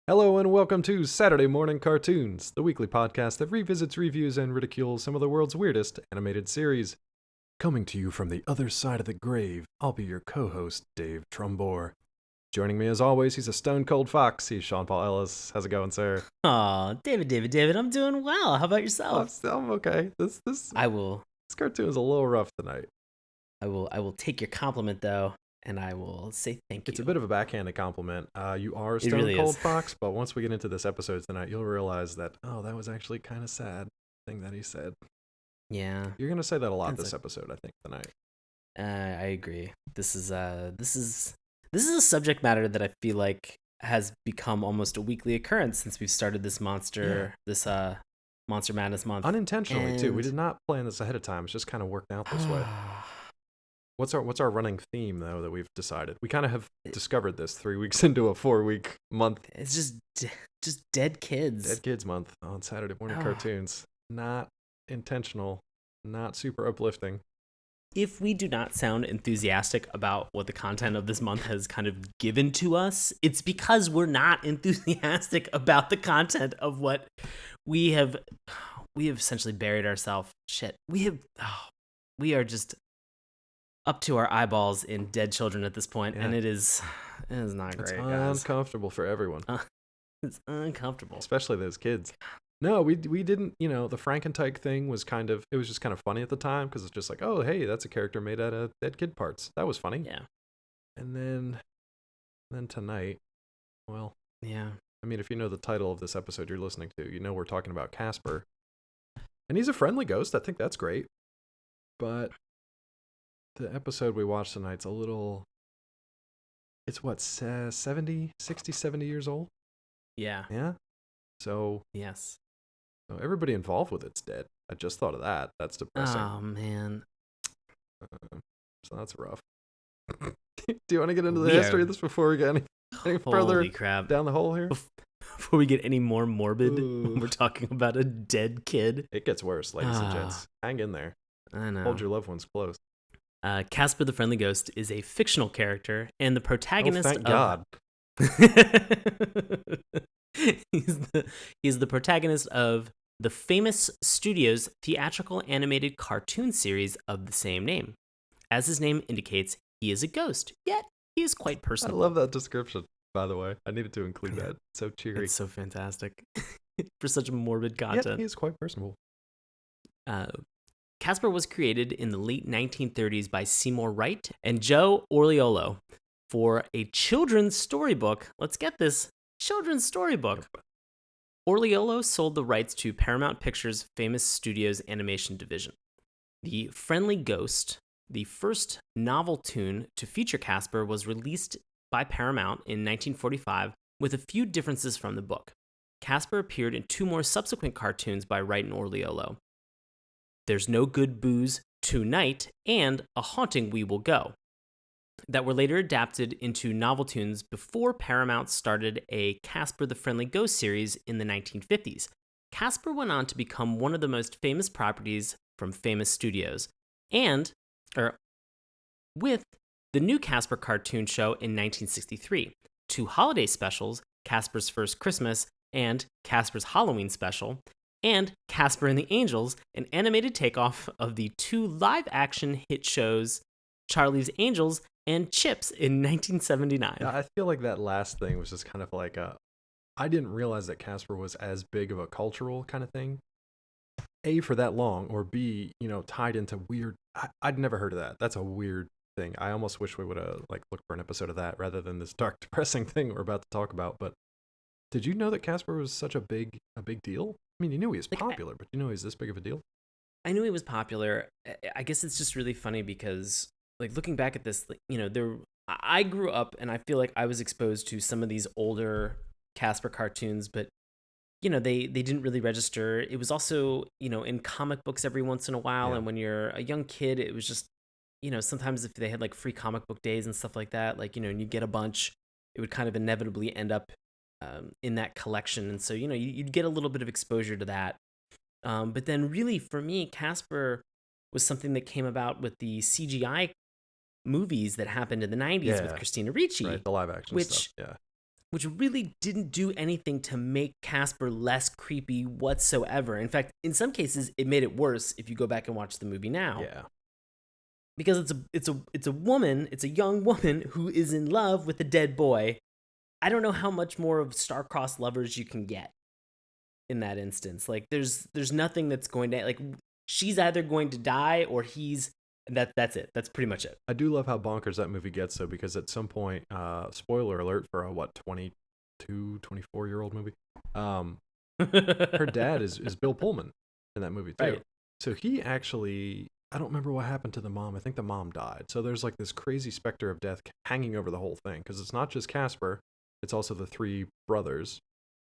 Hello and welcome to Saturday Morning Cartoons, the weekly podcast that revisits, reviews, and ridicules some of the world's weirdest animated series. Coming to you from the other side of the grave, I'll be your co-host, Dave Trumbore. Joining me as always, he's a stone cold fox. He's Sean Paul Ellis. How's it going, sir? Aw, David, I'm doing well. How about yourself? I'm okay. This I will cartoon is a little rough tonight. I will take your compliment though, and I will say thank you. It's a bit of a backhanded compliment. You are a It stone really cold is. fox, but once we get into this episode tonight, you'll realize that that was actually kind of sad thing that he said. Yeah. You're gonna say that a lot That's this episode, I think, tonight. I agree. This is a subject matter that I feel like has become almost a weekly occurrence since we've started this Monster Madness month. Unintentionally too. We did not plan this ahead of time. It's just kind of worked out this way. What's our running theme though that we've decided? We kind of have discovered this 3 weeks into a 4-week month. It's just dead kids. Dead Kids Month on Saturday morning cartoons. Not intentional. Not super uplifting. If we do not sound enthusiastic about what the content of this month has kind of given to us, it's because we're not enthusiastic about the content of what we have essentially buried ourselves. We are just up to our eyeballs in dead children at this point, and it is not great, guys. Uncomfortable for everyone. It's uncomfortable. Especially those kids. No, we didn't, the Frankentyke thing was it was just kind of funny at the time because it's just like, oh, hey, that's a character made out of dead kid parts. That was funny. Yeah. And then tonight, well, yeah. I mean, if you know the title of this episode you're listening to, you know we're talking about Casper. And he's a friendly ghost. I think that's great. But the episode we watched tonight's it's what, 70 years old? Yeah. Yeah? So, yes. So everybody involved with it's dead. I just thought of that. That's depressing. Oh, man. So that's rough. Do you want to get into the history of this before we get any further down the hole here? Before we get any more morbid, when we're talking about a dead kid. It gets worse, ladies and gents. Hang in there. I know. Hold your loved ones close. Casper the Friendly Ghost is a fictional character and the protagonist thank God. He's the protagonist of the famous studio's theatrical animated cartoon series of the same name. As his name indicates, he is a ghost, yet he is quite personable. I love that description, by the way. I needed to include that. It's so cheery. It's so fantastic for such morbid content. Yeah, he is quite personable. Casper was created in the late 1930s by Seymour Wright and Joe Orliolo for a children's storybook. Let's get this. Children's storybook. Orliolo sold the rights to Paramount Pictures' famous studio's animation division. The Friendly Ghost, the first novel tune to feature Casper, was released by Paramount in 1945 with a few differences from the book. Casper appeared in 2 more subsequent cartoons by Wright and Orliolo. There's No Good Booze Tonight and A Haunting We Will Go, that were later adapted into novel tunes before Paramount started a Casper the Friendly Ghost series in the 1950s. Casper went on to become one of the most famous properties from famous studios, with the new Casper cartoon show in 1963, 2 holiday specials, Casper's First Christmas and Casper's Halloween Special, and Casper and the Angels, an animated takeoff of the 2 live-action hit shows Charlie's Angels and Chips in 1979. I feel like that last thing was just kind of like I didn't realize that Casper was as big of a cultural kind of thing. A, for that long, or B, tied into weird. I'd never heard of that. That's a weird thing. I almost wish we would have looked for an episode of that rather than this dark, depressing thing we're about to talk about. But did you know that Casper was such a big deal? I mean, you knew he was popular, but you know he's this big of a deal? I knew he was popular. I guess it's just really funny because, looking back at this, I grew up and I feel like I was exposed to some of these older Casper cartoons, but, they didn't really register. It was also, in comic books every once in a while. Yeah. And when you're a young kid, it was just, sometimes if they had free comic book days and stuff like that, and you get a bunch, it would kind of inevitably end up in that collection. And so, you'd get a little bit of exposure to that. But then really for me, Casper was something that came about with the CGI movies that happened in the 90s with Christina Ricci. Right, the live action stuff. Yeah. which really didn't do anything to make Casper less creepy whatsoever. In fact, in some cases, it made it worse if you go back and watch the movie now. Yeah. Because it's a woman, it's a young woman who is in love with a dead boy. I don't know how much more of star-crossed lovers you can get in that instance. Like there's nothing that's going to, like, she's either going to die or he's, that's it. That's pretty much it. I do love how bonkers that movie gets, though, because at some point, spoiler alert for a 24-year-old movie, her dad is Bill Pullman in that movie too. Right. So he actually, I don't remember what happened to the mom. I think the mom died. So there's like this crazy specter of death hanging over the whole thing, because it's not just Casper, it's also the three brothers,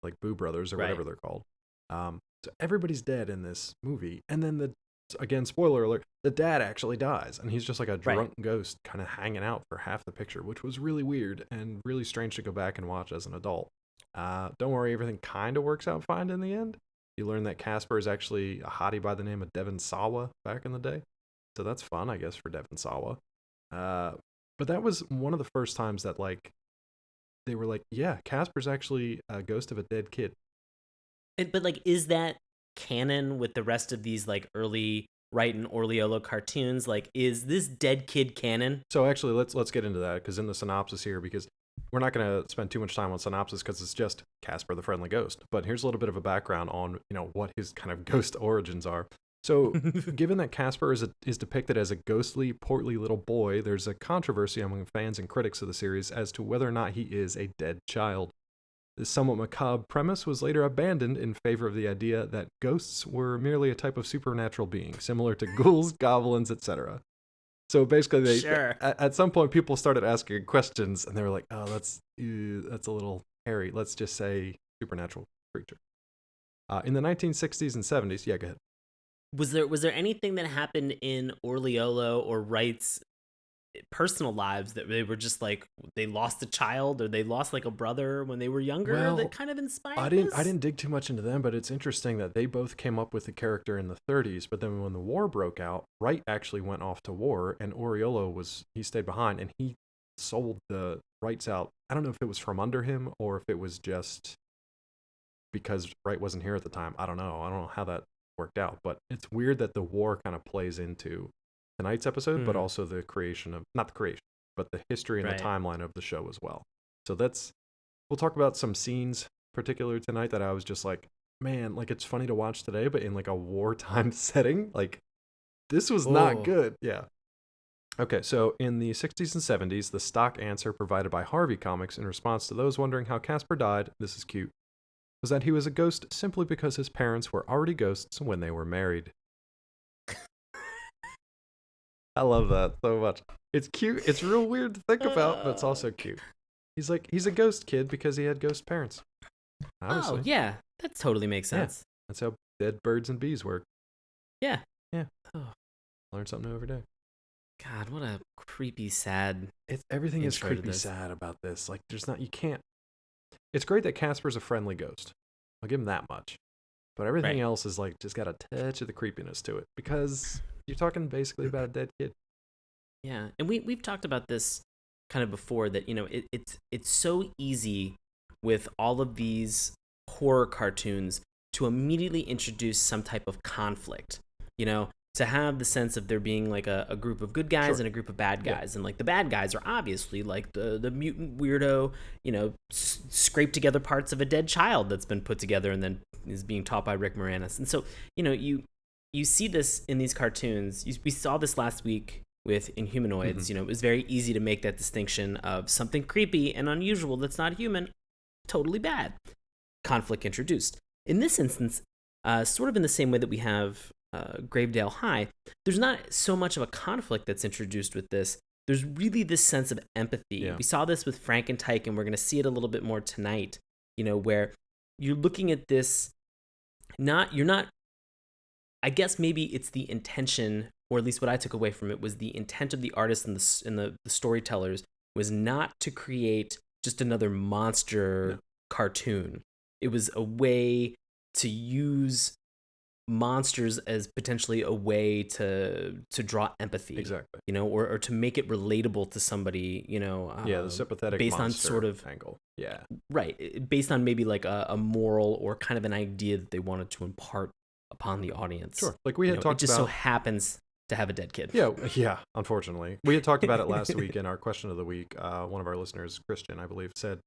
like Boo Brothers or whatever they're called. So everybody's dead in this movie, and then again, spoiler alert, the dad actually dies, and he's just like a drunk ghost kind of hanging out for half the picture, which was really weird and really strange to go back and watch as an adult. Don't worry, everything kind of works out fine in the end. You learn that Casper is actually a hottie by the name of Devon Sawa back in the day, so that's fun, I guess, for Devon Sawa. But that was one of the first times that, like, they were like, yeah, Casper's actually a ghost of a dead kid. But like, is that canon with the rest of these like early Wright and Orliolo cartoons? Like, is this dead kid canon? So actually, let's get into that, because in the synopsis here, because we're not going to spend too much time on synopsis because it's just Casper the Friendly Ghost. But here's a little bit of a background on, what his kind of ghost origins are. So, given that Casper is depicted as a ghostly, portly little boy, there's a controversy among fans and critics of the series as to whether or not he is a dead child. This somewhat macabre premise was later abandoned in favor of the idea that ghosts were merely a type of supernatural being, similar to ghouls, goblins, etc. So basically, at some point, people started asking questions, and they were like, "Oh, that's a little hairy. Let's just say supernatural creature." In the 1960s and 70s, yeah, go ahead. Was there anything that happened in Orliolo or Wright's personal lives that they were just like, they lost a child or they lost like a brother when they were younger, that kind of inspired this? I didn't dig too much into them, but it's interesting that they both came up with the character in the 30s, but then when the war broke out, Wright actually went off to war, and he stayed behind, and he sold the rights out. I don't know if it was from under him or if it was just because Wright wasn't here at the time. I don't know how that worked out, but it's weird that the war kind of plays into tonight's episode, but also the creation of, not the creation, but the history and the timeline of the show as well. So we'll talk about some scenes particular tonight that I was just like, man, like, it's funny to watch today, but in like a wartime setting, like, this was not good. Yeah. Okay, so in the 60s and 70s, the stock answer provided by Harvey Comics in response to those wondering how Casper died, this is cute, was that he was a ghost simply because his parents were already ghosts when they were married. I love that so much. It's cute. It's real weird to think about, but it's also cute. He's a ghost kid because he had ghost parents. Obviously. Oh, yeah. That totally makes sense. Yeah. That's how dead birds and bees work. Yeah. Yeah. Oh. Learn something new every day. God, what a creepy, sad. Everything is creepy, sad about this. Like, you can't. It's great that Casper's a friendly ghost. I'll give him that much. But everything else is like just got a touch of the creepiness to it, because you're talking basically about a dead kid. Yeah, and we've talked about this kind of before, that it's so easy with all of these horror cartoons to immediately introduce some type of conflict. To have the sense of there being like a group of good guys and a group of bad guys, and like the bad guys are obviously like the mutant weirdo, scrape together parts of a dead child that's been put together and then is being taught by Rick Moranis. And so you see this in these cartoons. We saw this last week with Inhumanoids. Mm-hmm. It was very easy to make that distinction of something creepy and unusual that's not human, totally bad. Conflict introduced. In this instance, sort of in the same way that we have Gravedale High, there's not so much of a conflict that's introduced with this. There's really this sense of empathy. Yeah. We saw this with Frankentyke, and we're going to see it a little bit more tonight, where you're looking at this, I guess maybe it's the intention, or at least what I took away from it was the intent of the artists and the storytellers was not to create just another monster cartoon. It was a way to use monsters as potentially a way to draw empathy. Exactly. Or to make it relatable to somebody, The sympathetic based on monster sort of angle. Yeah. right, based on maybe like a moral or kind of an idea that they wanted to impart upon the audience. Sure. Like we had talked it just so about. happens to have a dead kid. Yeah. Unfortunately, we had talked about it last week in our question of the week. One of our listeners, Christian, I believe, said,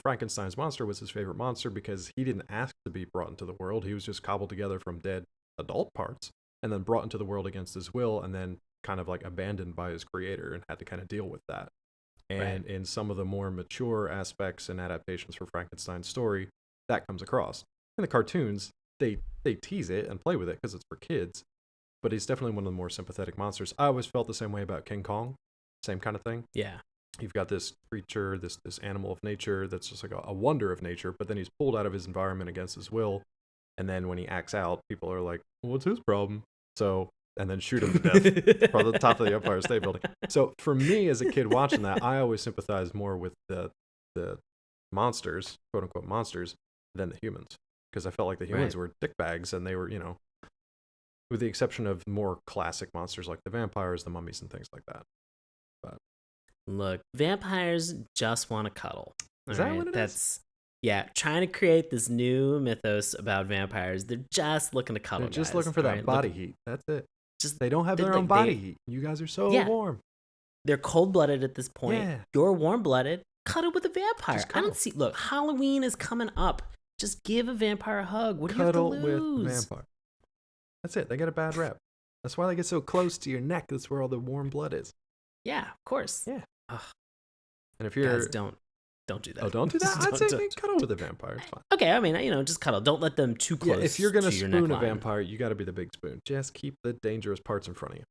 Frankenstein's monster was his favorite monster because he didn't ask to be brought into the world. He was just cobbled together from dead adult parts and then brought into the world against his will, and then kind of like abandoned by his creator and had to kind of deal with that. And in some of the more mature aspects and adaptations for Frankenstein's story, that comes across. In the cartoons, they tease it and play with it because it's for kids, but he's definitely one of the more sympathetic monsters. I always felt the same way about King Kong. Same kind of thing. Yeah. You've got this creature, this animal of nature that's just like a wonder of nature, but then he's pulled out of his environment against his will. And then when he acts out, people are like, what's his problem? So, and then shoot him to death from the top of the Empire State Building. So for me as a kid watching that, I always sympathized more with the monsters, quote unquote monsters, than the humans. Because I felt like the humans were dickbags, and they were, with the exception of more classic monsters like the vampires, the mummies, and things like that. But look, vampires just want to cuddle. Is that what it is? Yeah, trying to create this new mythos about vampires. They're just looking to cuddle. They're just guys, looking for that body heat. That's it. They don't have their own body heat. You guys are so warm. They're cold-blooded at this point. Yeah. You're warm-blooded. Cuddle with a vampire. Just I don't see. Look, Halloween is coming up. Just give a vampire a hug. What do you have to lose? Cuddle with vampire. That's it. They get a bad rep. That's why they get so close to your neck. That's where all the warm blood is. Yeah, of course. Yeah. Ugh. And if you're guys, don't do that. Oh, don't do that. I'd say cuddle with a vampire. It's fine. Okay, I mean, just cuddle. Don't let them too close. Yeah, if you're gonna to your spoon a neckline. vampire, you got to be the big spoon. Just keep the dangerous parts in front of you.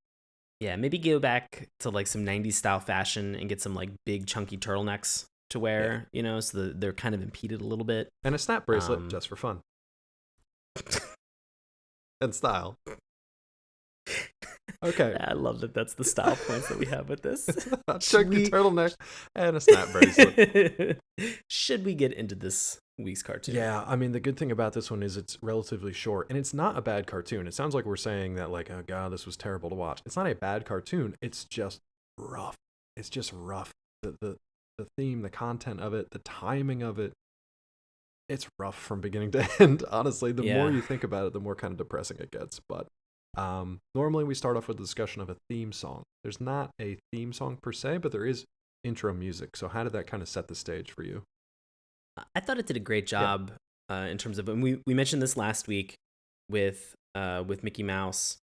Yeah, maybe go back to like some 90s style fashion and get some like big chunky turtlenecks to wear, so that they're kind of impeded a little bit. And a snap bracelet just for fun. And style. Okay. I love that that's the style points that we have with this. A chunky turtleneck and a snap bracelet. Should we get into this week's cartoon? Yeah, I mean, the good thing about this one is it's relatively short, and it's not a bad cartoon. It sounds like we're saying that, like, oh, God, this was terrible to watch. It's not a bad cartoon. It's just rough. It's just rough. The theme, the content of it, the timing of it, it's rough from beginning to end. Honestly, the more you think about it, the more kind of depressing it gets. But normally we start off with a discussion of a theme song. There's not a theme song per se, but there is intro music. So how did that kind of set the stage for you? I thought it did a great job in terms of, and we mentioned this last week with Mickey Mouse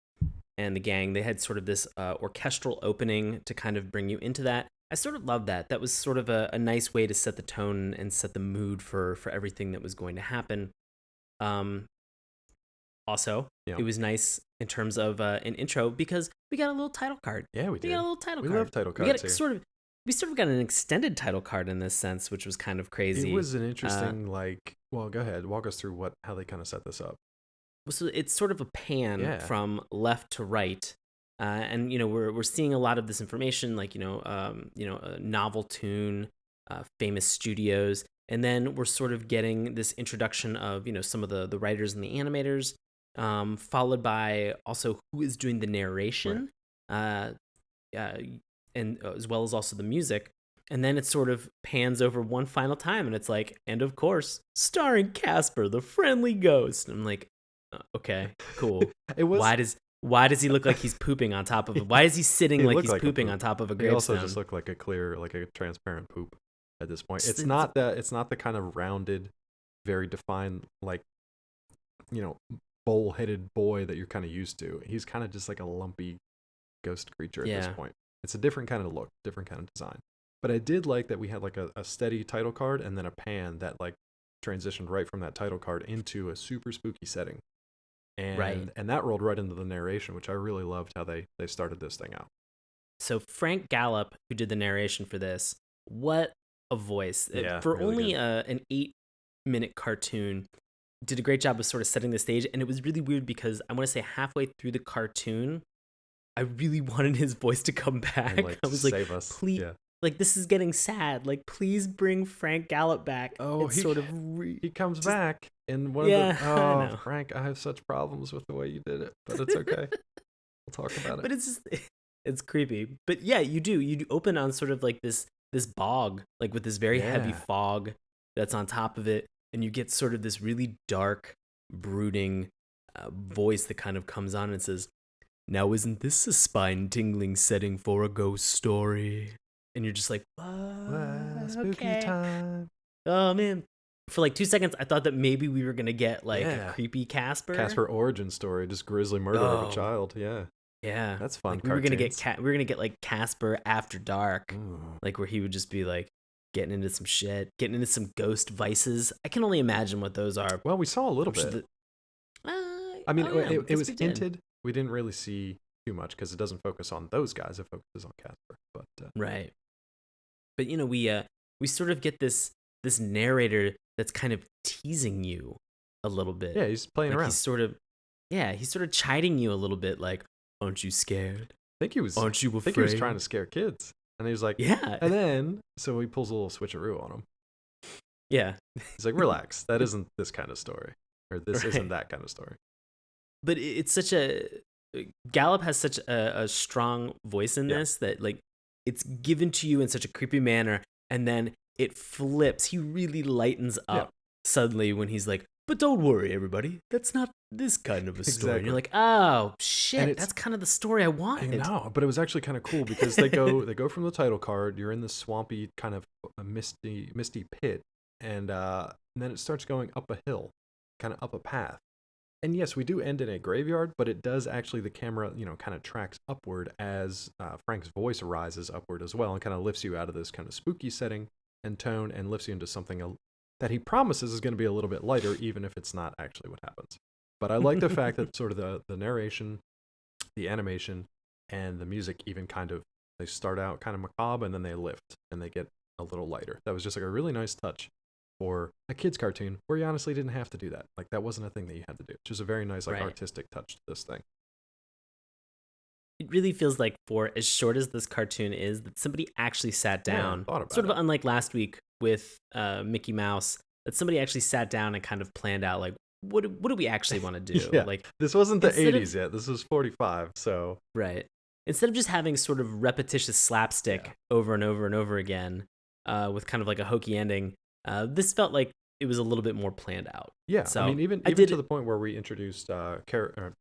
and the gang. They had sort of this orchestral opening to kind of bring you into that. I sort of loved that. That was sort of a nice way to set the tone and set the mood for everything that was going to happen. Also, it was nice in terms of an intro because we got a little title card. Yeah, we did. We got a little title card. We love title cards here. We sort of got an extended title card in this sense, which was kind of crazy. It was an interesting, well, go ahead. Walk us through how they kind of set this up. So it's sort of a pan from left to right. And, we're seeing a lot of this information, like, a novel tune, famous studios. And then we're sort of getting this introduction of, some of the writers and the animators, followed by also who is doing the narration, and as well as also the music. And then it sort of pans over one final time, and it's like, and of course, starring Casper, the friendly ghost. And I'm like, okay, cool. Why does he look like he's pooping on top of it? Why is he sitting like he's pooping on top of a gravestone? He also just looked like a transparent poop at this point. It's not the kind of rounded, very defined, like, bowl-headed boy that you're kind of used to. He's kind of just like a lumpy ghost creature at this point. It's a different kind of look, different kind of design. But I did like that we had like a steady title card and then a pan that like transitioned right from that title card into a super spooky setting. And that rolled right into the narration, which I really loved how they started this thing out. So Frank Gallup, who did the narration for this, what a voice. For really only an 8-minute cartoon, did a great job of sort of setting the stage. And it was really weird because I want to say halfway through the cartoon, I really wanted his voice to come back. And, I was save like, us. please, like this is getting sad. Like, please bring Frank Gallup back. Oh, It's sort of he comes just, back in one of yeah, the. I Oh, know. Frank, I have such problems with the way you did it, but it's okay. We'll talk about it. But it's just, it's creepy. But yeah, you do open on sort of like this bog, like with this very heavy Yeah. fog that's on top of it, and you get sort of this really dark, brooding voice that kind of comes on and says, "Now isn't this a spine-tingling setting for a ghost story?" And you're just like, Spooky okay. time. Oh man. For like 2 seconds, I thought that maybe we were gonna get like a Yeah. creepy Casper. Casper origin story, just grisly murder of a Oh, child. Yeah, yeah. that's fun. Like we were gonna Cartoons. get like Casper After Dark, Ooh. like where he would just be like getting into some shit, getting into some ghost vices. I can only imagine what those are. Well, we saw a little I'm sure bit. I mean, oh yeah, it guess was we did. hinted. We didn't really see too much because it doesn't focus on those guys. It focuses on Casper. But Right. But we sort of get this narrator that's kind of teasing you a little bit. yeah, he's playing Like around. he's sort of chiding you a little bit, like, aren't you scared? I think he was. Aren't you I think he was afraid? trying to scare kids, and he was like, Yeah. and then so he pulls a little switcheroo on him. Yeah. He's like, relax. That isn't this kind of story, or this isn't Right. that kind of story. But it's such a Gallup has such a strong voice in Yeah. this that like it's given to you in such a creepy manner, and then it flips. He really lightens Yeah. up suddenly when he's like, "But don't worry, everybody. That's not this kind of a story." And Exactly. you're like, "Oh And shit, it's- that's kind of the story I I wanted." know, but it was actually kind of cool because they go from the title card. You're in this swampy kind of misty pit, and then it starts going up a hill, kind of up a path. And yes, we do end in a graveyard, but it does actually, the camera, kind of tracks upward as Frank's voice rises upward as well, and kind of lifts you out of this kind of spooky setting and tone, and lifts you into something that he promises is going to be a little bit lighter, even if it's not actually what happens. But I like the fact that sort of the narration, the animation, and the music even kind of, they start out kind of macabre and then they lift and they get a little lighter. That was just like a really nice touch for a kid's cartoon where you honestly didn't have to do that. Like, that wasn't a thing that you had to do. It's just a very nice, like, Right. artistic touch to this thing. It really feels like, for as short as this cartoon is, that somebody actually sat down, thought about sort of it. unlike last week with Mickey Mouse, that somebody actually sat down and kind of planned out, like, what do we actually want to do? Yeah. Like, This wasn't the instead of- 80s yet. This was 45, so right. Instead of just having sort of repetitious slapstick Yeah. over and over and over again, with kind of like a hokey ending, this felt like it was a little bit more planned out. yeah. So, I mean, even I even did to it- the point where we introduced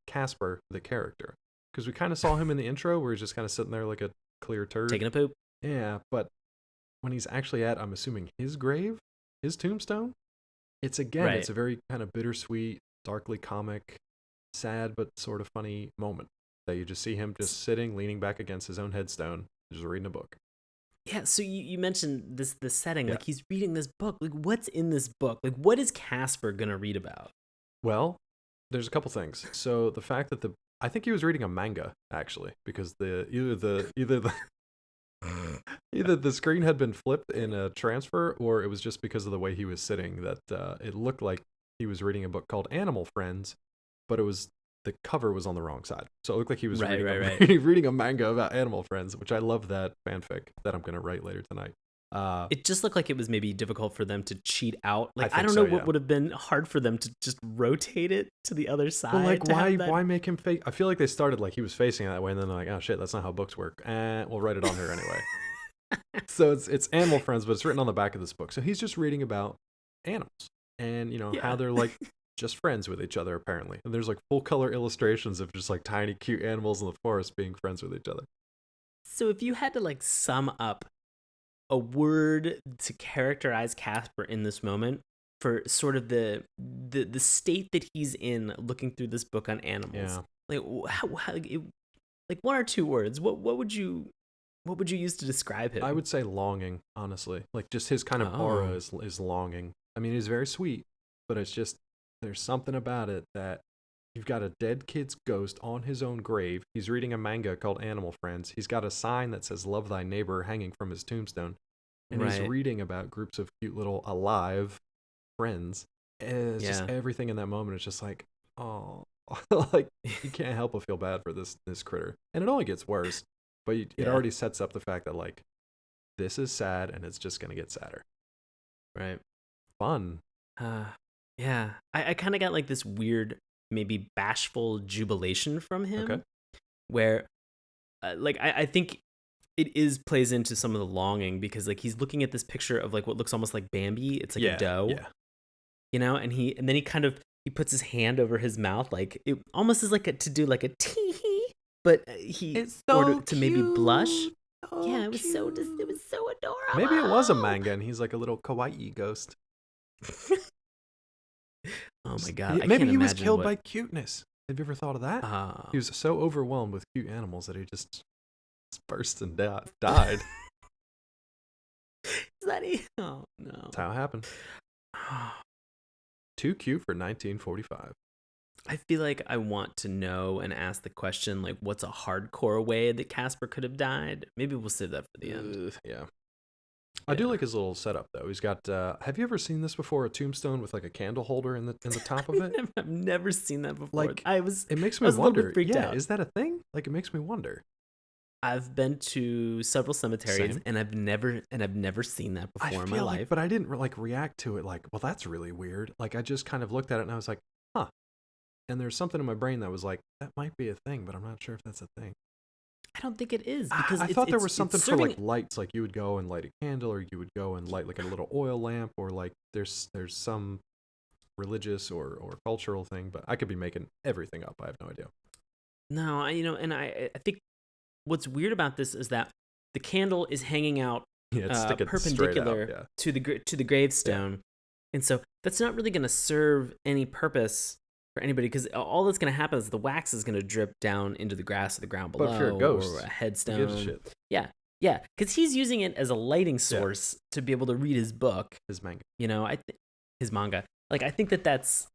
Casper, the character, because we kind of saw him in the intro where he's just kind of sitting there like a clear turd. Taking a poop. Yeah, but when he's actually at, I'm assuming, his grave, his tombstone, it's Right. it's a very kind of bittersweet, darkly comic, sad but sort of funny moment that you just see him just sitting, leaning back against his own headstone, just reading a book. Yeah, so you mentioned this setting, Yeah. like he's reading this book. Like, what's in this book? Like, what is Casper gonna read about? Well, there's a couple things. So the fact that I think he was reading a manga actually, because either the screen had been flipped in a transfer, or it was just because of the way he was sitting that it looked like he was reading a book called Animal Friends, but the cover was on the wrong side. So it looked like he was Right. reading a manga about Animal Friends, which I love that fanfic that I'm going to write later tonight. It just looked like it was maybe difficult for them to cheat out. Like, I think don't so, know what yeah. would have been hard for them to just rotate it to the other side. Well, like, to have that- why make him face? I feel like they started like he was facing that way, and then they're like, oh shit, that's not how books work. We'll write it on here anyway. So it's Animal Friends, but it's written on the back of this book. So he's just reading about animals and Yeah. how they're like just friends with each other apparently. And there's like full color illustrations of just like tiny cute animals in the forest being friends with each other. So if you had to like sum up a word to characterize Casper in this moment for sort of the state that he's in looking through this book on animals, Yeah. like like one or two words, what would you use to describe him? I would say longing, honestly. Like just his kind of aura Oh. is longing. I mean, he's very sweet, but it's just there's something about it that you've got a dead kid's ghost on his own grave. He's reading a manga called Animal Friends. He's got a sign that says "Love Thy Neighbor" hanging from his tombstone, and he's Right. reading about groups of cute little alive friends. And it's just Yeah. everything in that moment. It's just like, oh, like you can't help but feel bad for this critter, and it only gets worse. But it Yeah. already sets up the fact that like this is sad, and it's just gonna get sadder. Right. Fun. Yeah. I kind of got like this weird, maybe bashful jubilation from him, Okay. where, like, I think it plays into some of the longing, because like he's looking at this picture of like what looks almost like Bambi. It's like a doe, Yeah. and then he puts his hand over his mouth, like it almost is like to do like a tee, but It's so to maybe blush. So Yeah, it was so adorable. Maybe it was a manga, and he's like a little kawaii ghost. Oh my god! Maybe he was killed by cuteness. Have you ever thought of that? He was Is so overwhelmed with cute animals that he just burst and died. that he? Oh no! That's how it happened. Too cute for 1945. I feel like I want to know and ask the question, like, what's a hardcore way that Casper could have died? Maybe we'll save that for the end. Yeah. I do like his little setup though. He's got. Have you ever seen this before? A tombstone with like a candle holder in the top of it. I've never seen that before. Like it makes me I was wonder. A little bit freaked out. Is that a thing? Like it makes me wonder. I've been to several cemeteries. Same. and I've never seen that before in my life. But I didn't like react to it like, well, that's really weird. Like I just kind of looked at it and I was like, huh. And there's something in my brain that was like, that might be a thing, but I'm not sure if that's a thing. I don't think it is, because I thought there was something for like lights, like you would go and light a candle, or you would go and light like a little oil lamp, or like there's some religious or cultural thing, but I could be making everything up. I have no idea. No, I think what's weird about this is that the candle is hanging out perpendicular to the gravestone, and so that's not really going to serve any purpose for anybody, because all that's going to happen is the wax is going to drip down into the grass or the ground below, but if you're a ghost, or a headstone. Who gives a shit? Yeah, because he's using it as a lighting source to be able to read his book, his manga. His manga. Like I think that's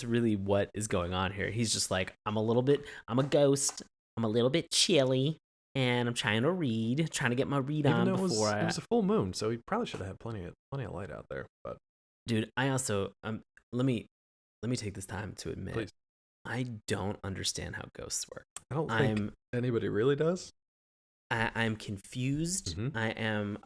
really what is going on here. He's just like, I'm a ghost. I'm a little bit chilly, and I'm trying to get my read on before it was a full moon, so he probably should have had plenty of light out there. But dude, I also let me take this time to admit, please. I don't understand how ghosts work. I don't think anybody really does. I'm confused. Mm-hmm.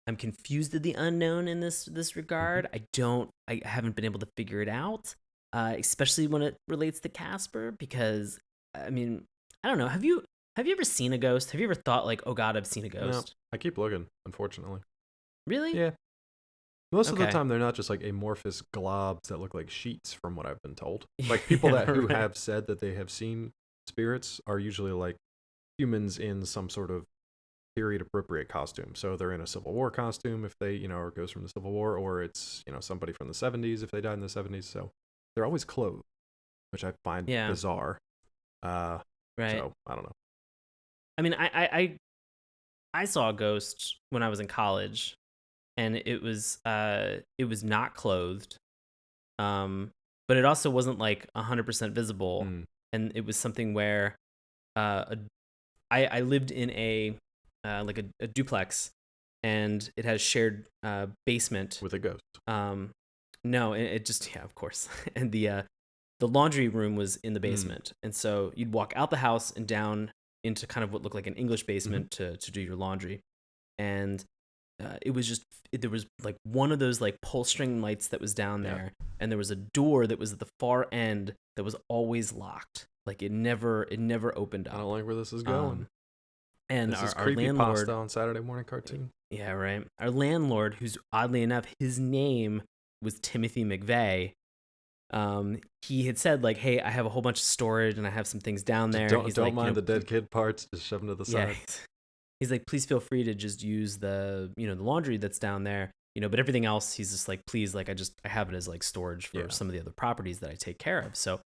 I'm confused at the unknown in this regard. Mm-hmm. I haven't been able to figure it out, especially when it relates to Casper, because I mean, I don't know. Have you ever seen a ghost? Have you ever thought like, oh God, I've seen a ghost? No, I keep looking, unfortunately. Really? Yeah. Most of the time, they're not just like amorphous globs that look like sheets, from what I've been told. Like people who have said that they have seen spirits are usually like humans in some sort of period appropriate costume. So they're in a Civil War costume if they, or it goes from the Civil War, or it's, somebody from the 70s if they died in the 70s. So they're always clothed, which I find bizarre. Right. So I don't know. I mean, I saw a ghost when I was in college, and it was not clothed, but it also wasn't like 100% visible, and it was something where I lived in a duplex, and it had a shared basement with a ghost. No, it just, of course, and the laundry room was in the basement, and so you'd walk out the house and down into kind of what looked like an English basement to do your laundry, and it was there was like one of those like pull string lights that was down there, and there was a door that was at the far end that was always locked. Like it never opened up. I don't like where this is going. And this is our landlord pasta on Saturday morning cartoon. Yeah, right. Our landlord, who's oddly enough, his name was Timothy McVeigh. He had said like, "Hey, I have a whole bunch of storage and I have some things down there." Don't mind the dead kid parts. Just shove them to the side. He's like, "Please feel free to just use the the laundry that's down there, but everything else, he's just like, please, like I have it as like storage for some of the other properties that I take care of." So,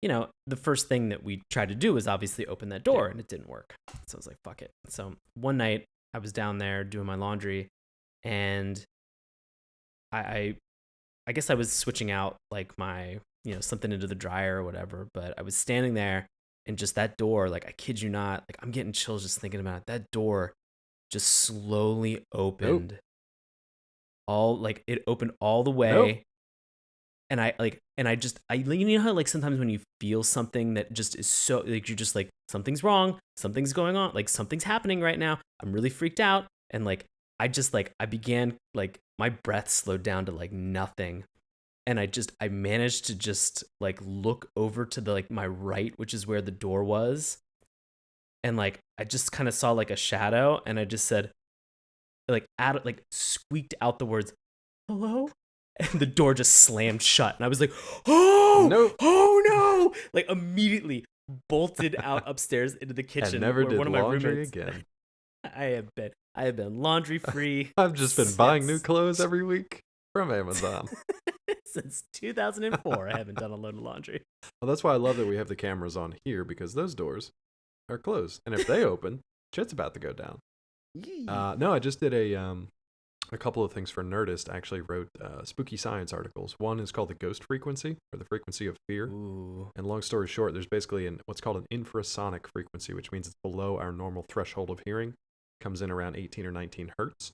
the first thing that we tried to do was obviously open that door, and it didn't work. So I was like, "Fuck it." So one night I was down there doing my laundry, and I guess I was switching out like my something into the dryer or whatever, but I was standing there, and just that door, like I kid you not, like I'm getting chills just thinking about it. That door just slowly opened. Nope. It opened all the way. Nope. And I how like sometimes when you feel something that just is so like you're just like, something's wrong, something's going on, like something's happening right now. I'm really freaked out. And like, I began like, my breath slowed down to like nothing. And I managed to just like look over to the like my right, which is where the door was. And like, I just kind of saw like a shadow, and I just said, like squeaked out the words, "Hello?" And the door just slammed shut. And I was like, "Oh, Nope. oh no!" Like immediately bolted out upstairs into the kitchen And never where did one of my laundry roommates. again. I have been laundry free I've just been buying new since clothes every week from Amazon. since 2004. I haven't done a load of laundry. Well, that's why I love that we have the cameras on here, because those doors are closed, and if they open, shit's about to go down. No, I just did a couple of things for Nerdist. I actually wrote spooky science articles. One is called the ghost frequency, or the frequency of fear. Ooh. And long story short, there's basically what's called an infrasonic frequency, which means it's below our normal threshold of hearing. Comes in around 18 or 19 hertz.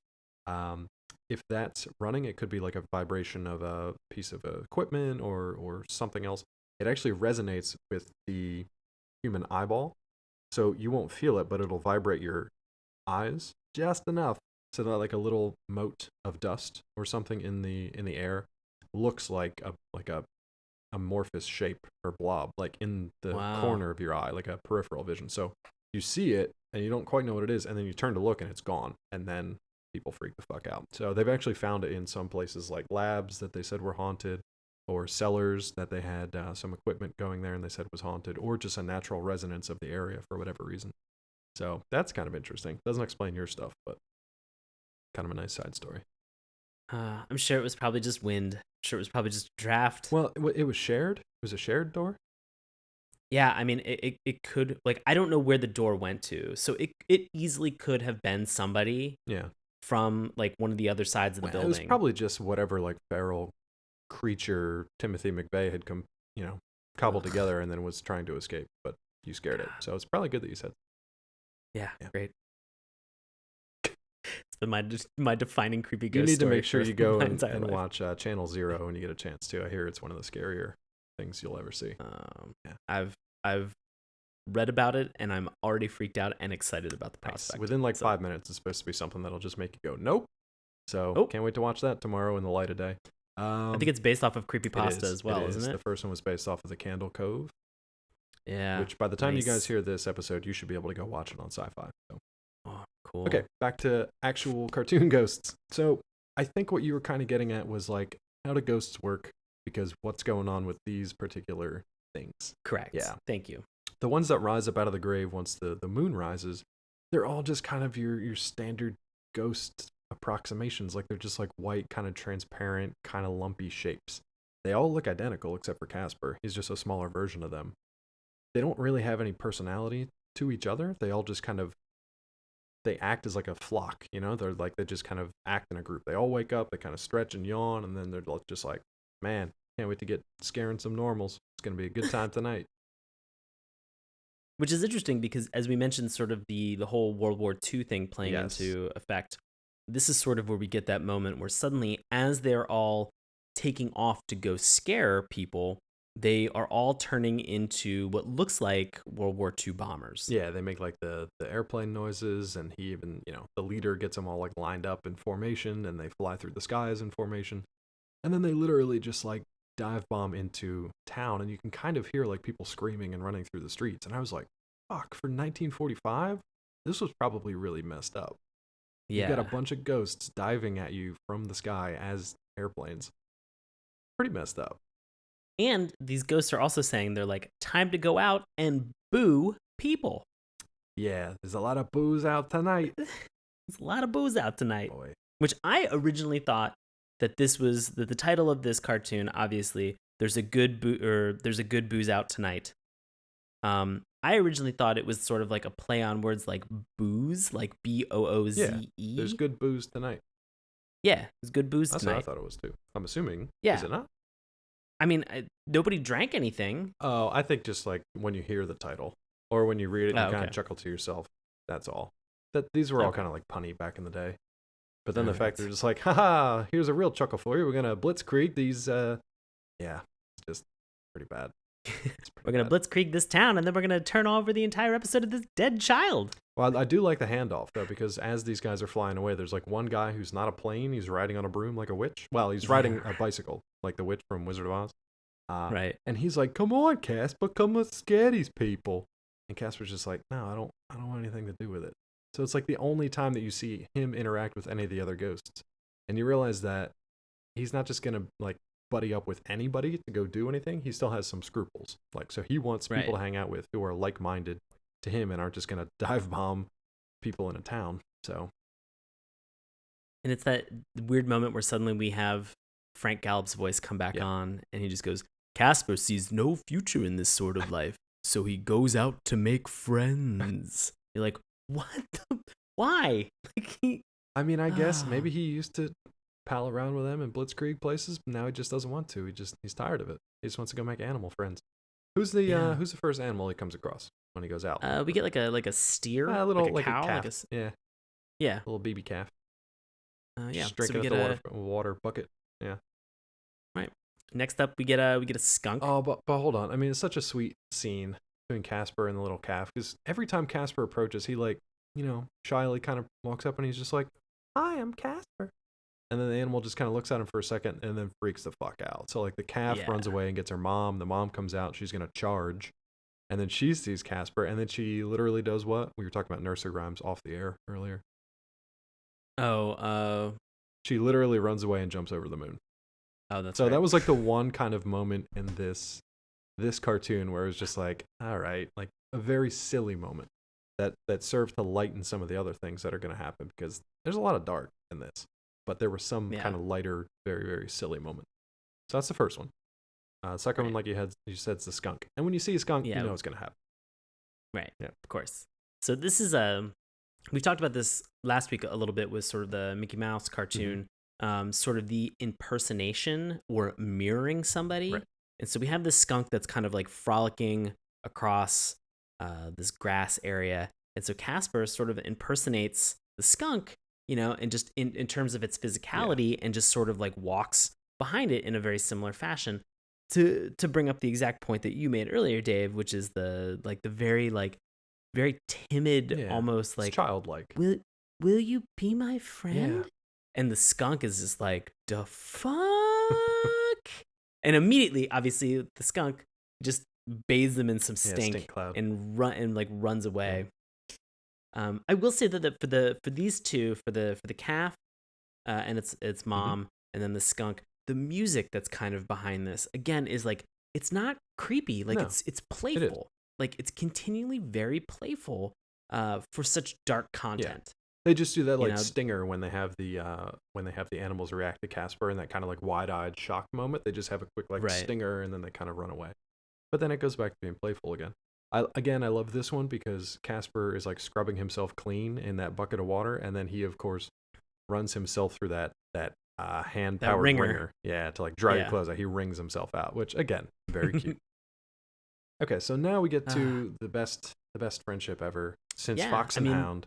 If that's running, it could be like a vibration of a piece of equipment or something else. It actually resonates with the human eyeball, so you won't feel it, but it'll vibrate your eyes just enough so that like a little mote of dust or something in the air looks like a amorphous shape or blob, like in the corner of your eye, like a peripheral vision. So you see it and you don't quite know what it is, and then you turn to look and it's gone, and then people freak the fuck out. So they've actually found it in some places like labs that they said were haunted, or cellars that they had some equipment going there and they said was haunted, or just a natural resonance of the area for whatever reason. So that's kind of interesting. Doesn't explain your stuff, but kind of a nice side story. I'm sure it was probably just wind. I'm sure it was probably just draft. Well, it was shared. It was a shared door. Yeah, I mean, it could, like, I don't know where the door went to, so it easily could have been somebody Yeah. from like one of the other sides of the building. It was probably just whatever like feral creature Timothy McVeigh had cobbled together and then was trying to escape, but you scared it. So it's probably good that you said. Yeah. Great. It's been my defining creepy ghost. You need to story make sure for you go my and entire life. watch Channel Zero when you get a chance to. I hear it's one of the scarier things you'll ever see. I've read about it, and I'm already freaked out and excited about the prospect. Within like 5 minutes, it's supposed to be something that'll just make you go, nope. So can't wait to watch that tomorrow in the light of day. I think it's based off of creepypasta as well, isn't it? The first one was based off of the Candle Cove. Yeah. Which by the time you guys hear this episode, you should be able to go watch it on Sci-Fi. So. Oh, cool. Okay, back to actual cartoon ghosts. So I think what you were kind of getting at was like, how do ghosts work? Because what's going on with these particular things? Correct. Yeah. Thank you. The ones that rise up out of the grave once the moon rises, they're all just kind of your standard ghost approximations. Like they're just like white, kind of transparent, kind of lumpy shapes. They all look identical except for Casper. He's just a smaller version of them. They don't really have any personality to each other. They all just kind of, they act as like a flock, you know? They just kind of act in a group. They all wake up, they kind of stretch and yawn, and then they're just like, man, can't wait to get scaring some normals. It's going to be a good time tonight. Which is interesting because, as we mentioned, sort of the whole World War II thing playing into effect, this is sort of where we get that moment where suddenly, as they're all taking off to go scare people, they are all turning into what looks like World War II bombers. Yeah, they make like the airplane noises, and he even, the leader gets them all like lined up in formation, and they fly through the skies in formation. And then they literally just like dive bomb into town, and you can kind of hear like people screaming and running through the streets. And I was like, fuck, for 1945, this was probably really messed up. Yeah. You got a bunch of ghosts diving at you from the sky as airplanes. Pretty messed up. And these ghosts are also saying they're like, time to go out and boo people. Yeah, there's a lot of booze out tonight. There's a lot of booze out tonight. Boy. Which I originally thought that this was the title of this cartoon. Obviously, there's a good booze out tonight. I originally thought it was sort of like a play on words like booze, like BOOZE. Yeah, there's good booze tonight. Yeah, there's good booze That's tonight. what I thought it was too. I'm assuming. Yeah. Is it not? I mean, nobody drank anything. Oh, I think just like when you hear the title or when you read it, you kind of chuckle to yourself. That's all. These were all kind of like punny back in the day. But then the fact they're just like, haha, here's a real chuckle for you. We're going to blitzkrieg these. Yeah, it's just pretty bad. It's We're pretty gonna bad. blitzkrieg this town, and then we're gonna turn over the entire episode of this dead child. Well, I do like the handoff though, because as these guys are flying away, there's like one guy who's not a plane. He's riding on a broom like a witch. Well, he's riding a bicycle like the witch from Wizard of Oz. Right. And he's like, "Come on, Casper, come and scare these people." And Casper's just like, "No, I don't want anything to do with it." So it's like the only time that you see him interact with any of the other ghosts, and you realize that he's not just gonna like buddy up with anybody to go do anything. He still has some scruples. Like, so he wants people Right. to hang out with who are like-minded to him and aren't just gonna dive bomb people in a town. So And it's that weird moment where suddenly we have Frank Gallup's voice come back on, and he just goes, Casper sees no future in this sort of life, so he goes out to make friends. You're like, what? Why? Like I mean, I guess maybe he used to pal around with them in Blitzkrieg places, but now he just doesn't want to. He's tired of it. He just wants to go make animal friends. Who's the first animal he comes across when he goes out? We get like a steer, A little like a cow, calf. like Yeah, yeah, little baby calf. yeah. Just So drinking we at get the water bucket. Yeah. right. Next up, we get a skunk. Oh, but hold on. I mean, it's such a sweet scene between Casper and the little calf, because every time Casper approaches, he like, shyly kind of walks up and he's just like, "Hi, I'm Casper." And then the animal just kind of looks at him for a second and then freaks the fuck out. So like the calf runs away and gets her mom. The mom comes out. She's gonna charge, and then she sees Casper, and then she literally does what we were talking about nursery rhymes off the air earlier. She literally runs away and jumps over the moon. Oh, that's so right. that was like the one kind of moment in this cartoon where it was just like, all right, like a very silly moment that served to lighten some of the other things that are going to happen, because there's a lot of dark in this, but there was some kind of lighter, very, very silly moment. So that's the first one. Second one, like you said, it's the skunk. And when you see a skunk, you know it's going to happen. Right. Yeah. Of course. So this is we talked about this last week a little bit with sort of the Mickey Mouse cartoon, sort of the impersonation or mirroring somebody. Right. And so we have this skunk that's kind of like frolicking across this grass area. And so Casper sort of impersonates the skunk, and just in terms of its physicality, and just sort of like walks behind it in a very similar fashion to bring up the exact point that you made earlier, Dave, which is the very timid, almost like childlike. Will you be my friend? Yeah. And the skunk is just like, the fuck? And immediately, obviously, the skunk just bathes them in some stink cloud. and runs away. I will say that for these two, for the calf and its mom, and then the skunk, the music that's kind of behind this again is like, it's not creepy, like it's playful, like it's continually very playful for such dark content. They just do that like stinger when they have the animals react to Casper in that kind of like wide-eyed shock moment. They just have a quick stinger and then they kind of run away. But then it goes back to being playful again. I love this one because Casper is like scrubbing himself clean in that bucket of water, and then he of course runs himself through that hand-powered wringer. Yeah, to like dry your clothes out. He wrings himself out, which again, very cute. Okay, so now we get to the best friendship ever since Fox and Hound.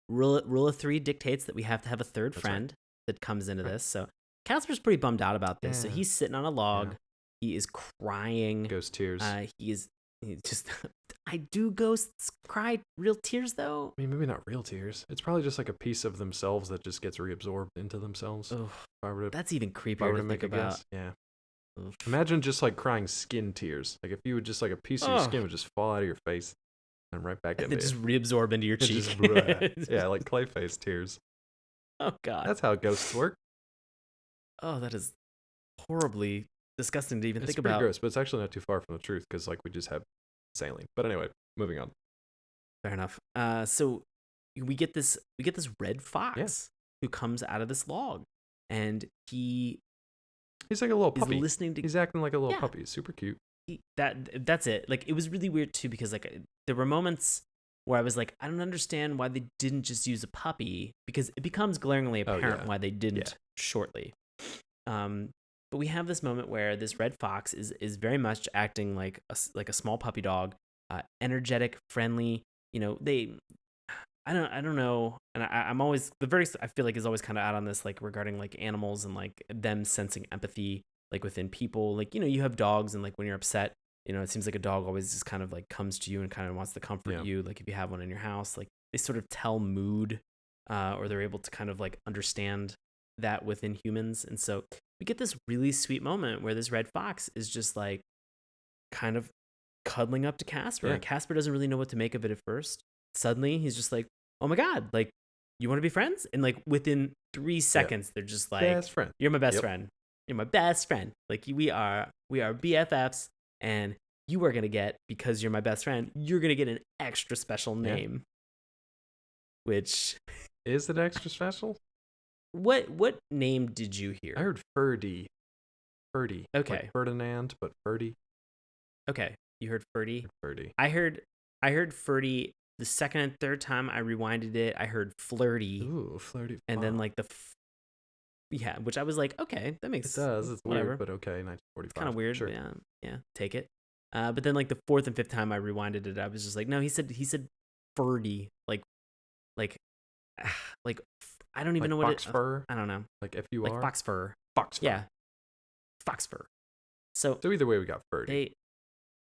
Rule of 3 dictates that we have to have a third friend that comes into this. So Casper's pretty bummed out about this. So he's sitting on a log. Yeah. He is crying. Ghost tears. He just. Do ghosts cry real tears though? I mean, maybe not real tears. It's probably just like a piece of themselves that just gets reabsorbed into themselves. That's even creepier to think about. Yeah. Oof. Imagine just like crying skin tears. Like if you would just like a piece of your skin would just fall out of your face and right back into it. Just reabsorb into your cheek. Yeah, like Clayface tears. Oh God. That's how ghosts work. Oh, that is horribly disgusting to even think about. It's pretty gross, but it's actually not too far from the truth because like we just have saline. But anyway, moving on. Fair enough. So we get this red fox who comes out of this log, and he's like a little puppy. He's acting like a little puppy. He's super cute. That's it. Like it was really weird too because like there were moments where I was like, I don't understand why they didn't just use a puppy, because it becomes glaringly apparent why they didn't shortly. But we have this moment where this red fox is very much acting like a small puppy dog, energetic, friendly. I don't know, and I'm always I feel like is always kind of out on this like regarding like animals and like them sensing empathy like within people. Like you have dogs and like when you're upset it seems like a dog always just kind of like comes to you and kind of wants to comfort you. Like if you have one in your house, like they sort of tell mood, or they're able to kind of like understand that within humans. And so we get this really sweet moment where this red fox is just like kind of cuddling up to Casper. Yeah. And Casper doesn't really know what to make of it at first. Suddenly he's just like, oh my God, like, you want to be friends? And like within 3 seconds, they're just like, best friend. You're my best friend. You're my best friend. Like we are BFFs, and you are going to get, because you're my best friend, you're going to get an extra special name. Which is it extra special? What name did you hear? I heard Ferdy. Okay. Like Ferdinand, but Ferdy. Okay. You heard Ferdy? Ferdy. I heard Ferdy the second and third time I rewinded it. I heard Flirty. Ooh, Flirty. And then like which I was like, okay, that makes it does. It's whatever. Weird, but okay, 1945. Kind of weird. Sure. Yeah, take it. But then like the fourth and fifth time I rewinded it, I was just like, no, he said Ferdy, like I don't even know what fox fur. I don't know. Like if you like are fox fur. Fox fur. Yeah. Fox fur. So either way, we got Ferdy.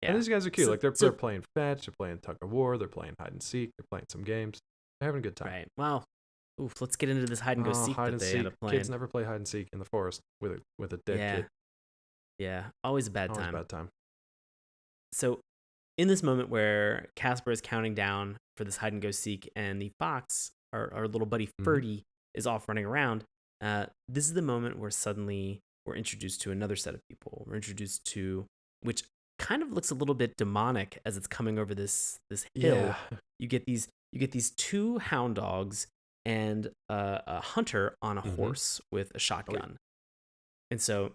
And these guys are cute. Like they're playing fetch, they're playing tug of war, they're playing hide and seek, they're playing some games. They're having a good time. Right. Well, let's get into this hide and go seek that they end up playing. Kids never play hide and seek in the forest with a dead kid. Yeah. Always a bad time. Always a bad time. So in this moment where Casper is counting down for this hide and go seek, and the fox, our little buddy Ferdy, is off running around, this is the moment where suddenly we're introduced to another set of people. We're introduced to, which kind of looks a little bit demonic as it's coming over this hill. Yeah. You get these 2 hound dogs and a hunter on a horse with a shotgun. And so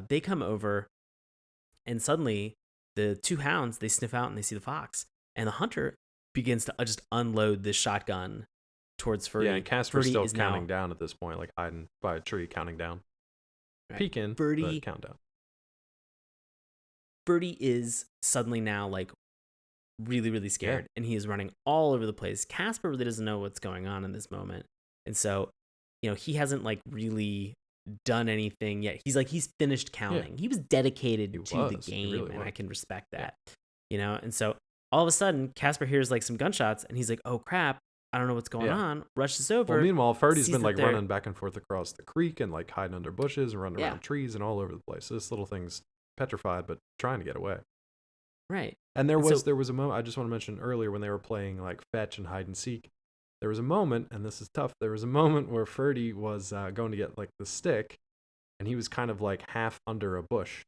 they come over, and suddenly the 2 hounds, they sniff out and they see the fox, and the hunter begins to just unload this shotgun towards Ferdy. Yeah, and Casper's still counting down at this point, like hiding by a tree, counting down. Right. Peeking, but countdown. Ferdy is suddenly now like really, really scared, and he is running all over the place. Casper really doesn't know what's going on in this moment. And so, he hasn't like really done anything yet. He's finished counting. Yeah. He was dedicated to the game, really, and I can respect that. And so all of a sudden Casper hears like some gunshots, and he's like, oh crap, I don't know what's going on. Rushes over. Well, meanwhile, Ferdy's been like running back and forth across the creek and like hiding under bushes and running around trees and all over the place. So this little thing's petrified, but trying to get away. Right. And there was a moment I just want to mention earlier when they were playing like fetch and hide and seek. There was a moment, and this is tough. There was a moment where Ferdy was going to get like the stick, and he was kind of like half under a bush.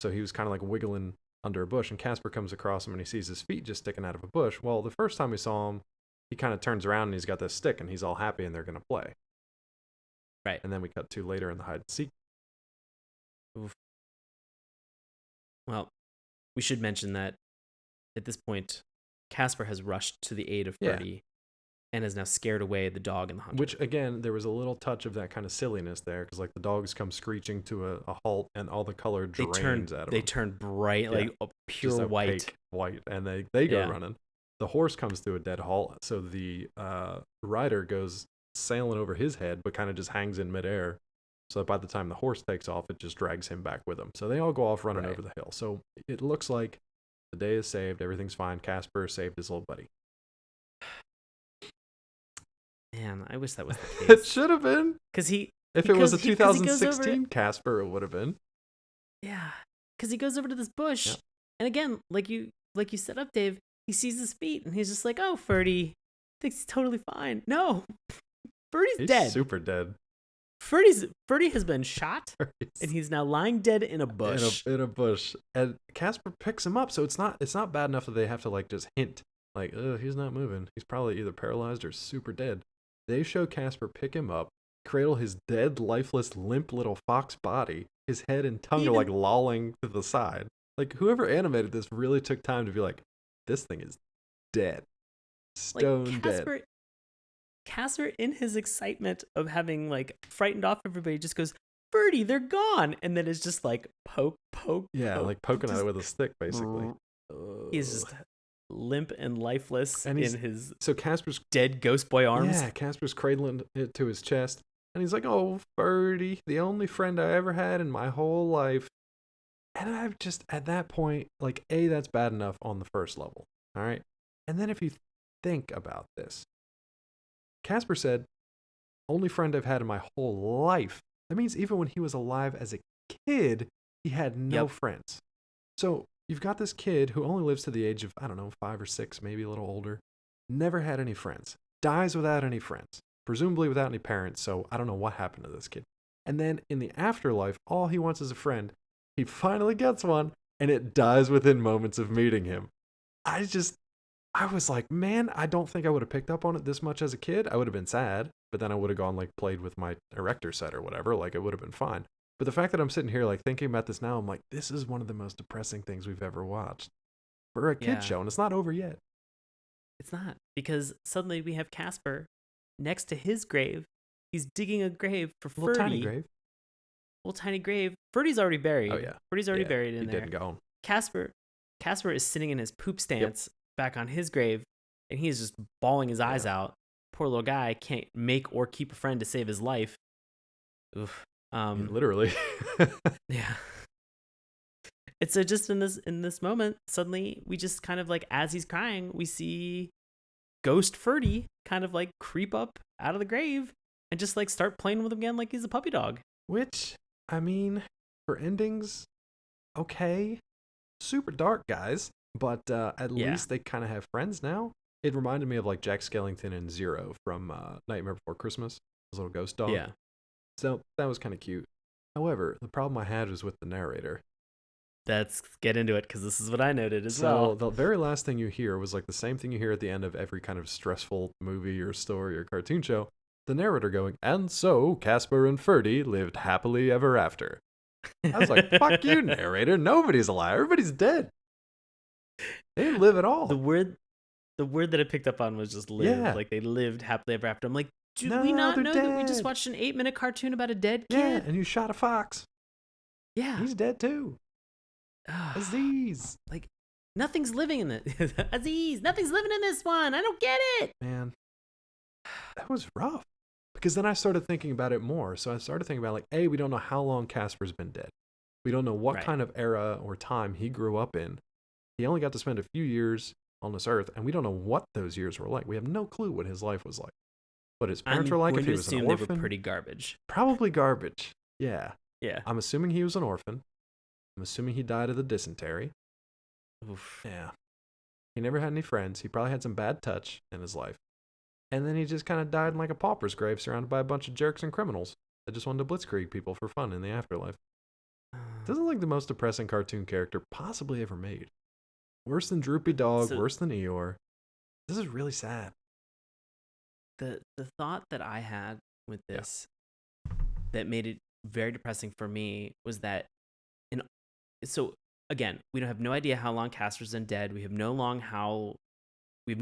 So he was kind of like wiggling under a bush, and Casper comes across him and he sees his feet just sticking out of a bush. Well, the first time we saw him, he kind of turns around and he's got this stick and he's all happy and they're going to play. Right. And then we cut to later in the hide and seek. Oof. Well, we should mention that at this point, Casper has rushed to the aid of Ferdy and has now scared away the dog and the hunter. Which, again, there was a little touch of that kind of silliness there, because like the dogs come screeching to a halt and all the color drains out of them. They turn bright, like pure white, and they go running. The horse comes to a dead halt, so the rider goes sailing over his head, but kind of just hangs in midair. So that by the time the horse takes off, it just drags him back with him. So they all go off running over the hill. So it looks like the day is saved, everything's fine. Casper saved his little buddy. Man, I wish that was the case. It should have been. If it was a 2016 Casper, it would have been. Yeah, because he goes over to this bush, and again, like you set up, Dave, he sees his feet, and he's just like, "Oh, Ferdy thinks he's totally fine." No, Ferdy's dead. Super dead. Ferdy has been shot, and he's now lying dead in a bush. In a bush, and Casper picks him up. So it's not bad enough that they have to like just hint, like, "Oh, he's not moving. He's probably either paralyzed or super dead." They show Casper pick him up, cradle his dead, lifeless, limp little fox body. His head and tongue are like lolling to the side. Like whoever animated this really took time to be like, this thing is dead, stone dead. Casper, in his excitement of having like frightened off everybody, just goes, "Ferdy, they're gone," and then it's just like poke. Yeah, poke, like poking at it with a stick, basically. He's just limp and lifeless in his Casper's dead ghost boy arms. Yeah, Casper's cradling it to his chest, and he's like, "Oh, Ferdy, the only friend I ever had in my whole life." And I've just, at that point, like, A, that's bad enough on the first level. All right. And then if you think about this, Casper said, only friend I've had in my whole life. That means even when he was alive as a kid, he had no Yep. friends. So you've got this kid who only lives to the age of, I don't know, 5 or 6, maybe a little older, never had any friends, dies without any friends, presumably without any parents. So I don't know what happened to this kid. And then in the afterlife, all he wants is a friend. He finally gets one, and it dies within moments of meeting him. I just, I was like, man, I don't think I would have picked up on it this much as a kid. I would have been sad, but then I would have gone like played with my erector set or whatever. Like it would have been fine. But the fact that I'm sitting here like thinking about this now, I'm like, this is one of the most depressing things we've ever watched for a kid Yeah. show, and it's not over yet. It's not, because suddenly we have Casper next to his grave. He's digging a grave for A little tiny Ferdy. grave. Little tiny grave. Ferdy's already buried. Oh yeah, Ferdy's already yeah, buried in he there. didn't go home. Casper is sitting in his poop stance back on his grave, and he is just bawling his eyes out. Poor little guy can't make or keep a friend to save his life. Oof. Literally. Yeah. It's so just in this moment, suddenly we just kind of like, as he's crying, we see Ghost Ferdy kind of like creep up out of the grave and just like start playing with him again like he's a puppy dog. Which, I mean, for endings, okay, super dark, guys, but at least they kind of have friends now. It reminded me of like Jack Skellington and Zero from Nightmare Before Christmas, his little ghost dog. Yeah. So that was kind of cute. However, the problem I had was with the narrator. Let's get into it, because this is what I noted as well. So the very last thing you hear was like the same thing you hear at the end of every kind of stressful movie or story or cartoon show. The narrator going, and so Casper and Ferdy lived happily ever after. I was like, fuck you, narrator. Nobody's alive. Everybody's dead. They didn't live at all. The word that I picked up on was just live. Yeah. Like they lived happily ever after. I'm like, do No, we not they're know that we just dead. watched an 8-minute cartoon about a dead Yeah, kid? and you shot a fox. Yeah. He's dead too. Aziz. Like, nothing's living in it. Aziz, nothing's living in this one. I don't get it. Man, that was rough. Because then I started thinking about it more. So I started thinking about like, A, we don't know how long Casper's been dead. We don't know what kind of era or time he grew up in. He only got to spend a few years on this earth, and we don't know what those years were like. We have no clue what his life was like. What his parents were like, if he was an orphan. They were pretty garbage. Probably garbage. Yeah. Yeah. I'm assuming he was an orphan. I'm assuming he died of the dysentery. Oof. Yeah. He never had any friends. He probably had some bad touch in his life. And then he just kind of died in like a pauper's grave surrounded by a bunch of jerks and criminals that just wanted to blitzkrieg people for fun in the afterlife. This is like the most depressing cartoon character possibly ever made. Worse than Droopy Dog, worse than Eeyore. This is really sad. The thought that I had with this that made it very depressing for me was that so again, we don't have no idea how long Casper's been dead. We have no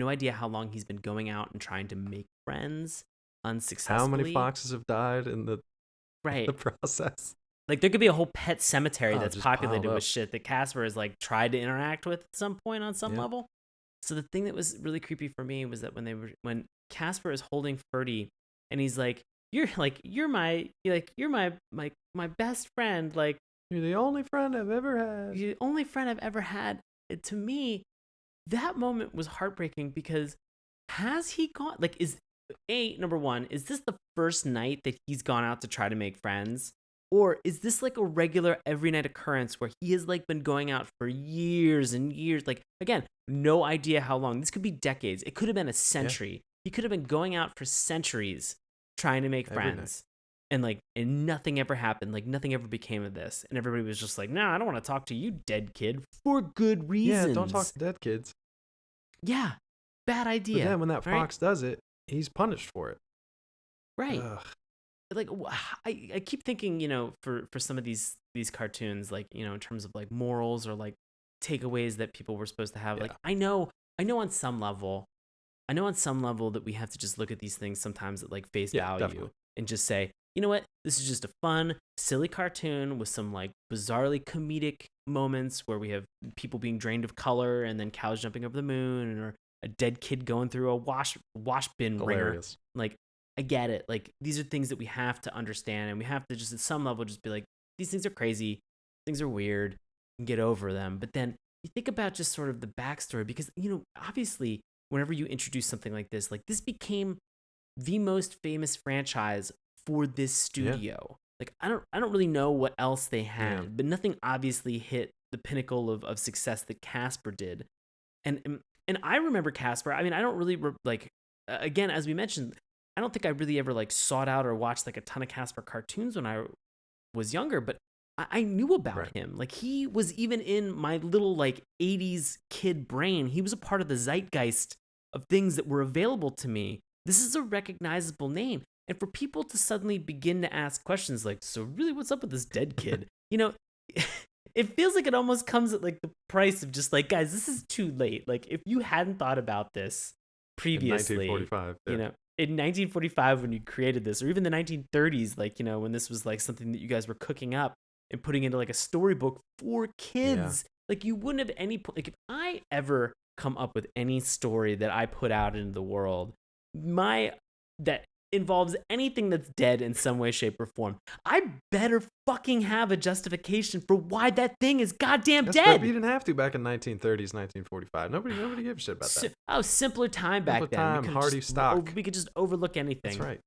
idea how long he's been going out and trying to make friends unsuccessfully. How many foxes have died in the process? Like there could be a whole pet cemetery that's populated with shit that Casper has like tried to interact with at some point on some level. So the thing that was really creepy for me was that when Casper is holding Ferdy and he's like, you're my best friend, like you're the only friend I've ever had. You're the only friend I've ever had. To me, that moment was heartbreaking because has he gone like number one, is this the first night that he's gone out to try to make friends? Or is this like a regular every night occurrence where he has like been going out for years and years? Like, again, no idea how long. This could be decades. It could have been a century. Yeah. He could have been going out for centuries trying to make friends. And nothing ever happened. Like nothing ever became of this. And everybody was just like, no, I don't want to talk to you, dead kid, for good reasons. Yeah, don't talk to dead kids. Yeah, bad idea. But then when that fox does it, he's punished for it. Right. Ugh. Like I keep thinking, for some of these cartoons, like, in terms of like morals or like takeaways that people were supposed to have. Yeah. Like I know on some level that we have to just look at these things sometimes at like face value. Definitely. And just say, you know what, this is just a fun, silly cartoon with some like bizarrely comedic moments where we have people being drained of color and then cows jumping over the moon, or a dead kid going through a wash bin ringer. Like, I get it. Like, these are things that we have to understand, and we have to just at some level just be like, these things are crazy, things are weird. can get over them. But then you think about just sort of the backstory, because, obviously, whenever you introduce something like this became the most famous franchise for this Yeah. studio. Like, I don't really know what else they had, Yeah. but nothing obviously hit the pinnacle of success that Casper did. And I remember Casper. I mean, I don't really again, as we mentioned, I don't think I really ever like sought out or watched like a ton of Casper cartoons when I was younger, but I knew about Right. him. Like, he was even in my little like 80s kid brain. He was a part of the zeitgeist of things that were available to me. This is a recognizable name. And for people to suddenly begin to ask questions like, so really, what's up with this dead kid? It feels like it almost comes at like the price of just like, guys, this is too late. Like, if you hadn't thought about this In previously, 1945. Yeah. in 1945 when you created this, or even the 1930s, like, when this was like something that you guys were cooking up and putting into like a storybook for kids, like, you wouldn't have any like, if I ever come up with any story that I put out into the world, that involves anything that's dead in some way, shape, or form, I better fucking have a justification for why that thing is goddamn That's right. dead. You didn't have to back in 1930s, 1945. Nobody gave a shit about that. Simpler time back Simpler then. time, hardy stock. We could just overlook anything. That's right.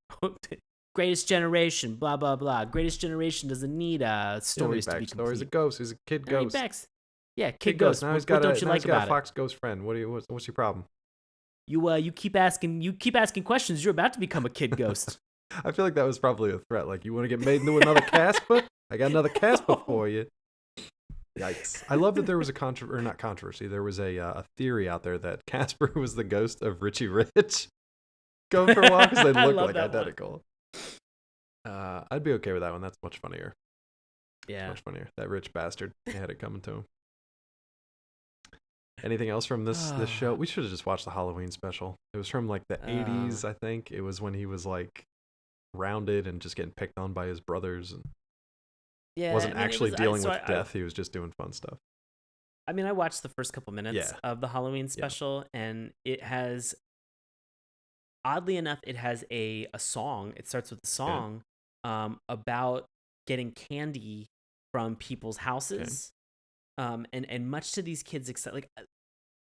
Greatest Generation, blah blah blah. Greatest Generation doesn't need stories to be Stories. complete. A ghost. He's a kid ghost. Yeah, kid ghost. Now he's What got don't you like about a fox ghost friend. What's your problem? You keep asking questions. You're about to become a kid ghost. I feel like that was probably a threat. Like, you want to get made into another Casper? I got another Casper for you. Yikes! I love that there was a not controversy. There was a theory out there that Casper was the ghost of Richie Rich. Going for a walk because they look like identical. I'd be okay with that one. That's much funnier. Yeah, much funnier. That rich bastard. They had it coming to him. Anything else from this show? We should have just watched the Halloween special. It was from like the 80s, I think. It was when he was like rounded and just getting picked on by his brothers, and wasn't actually dealing with death. He was just doing fun stuff. I mean, I watched the first couple minutes of the Halloween special, and it has, oddly enough, it has a song. It starts with a song about getting candy from people's houses. And much to these kids'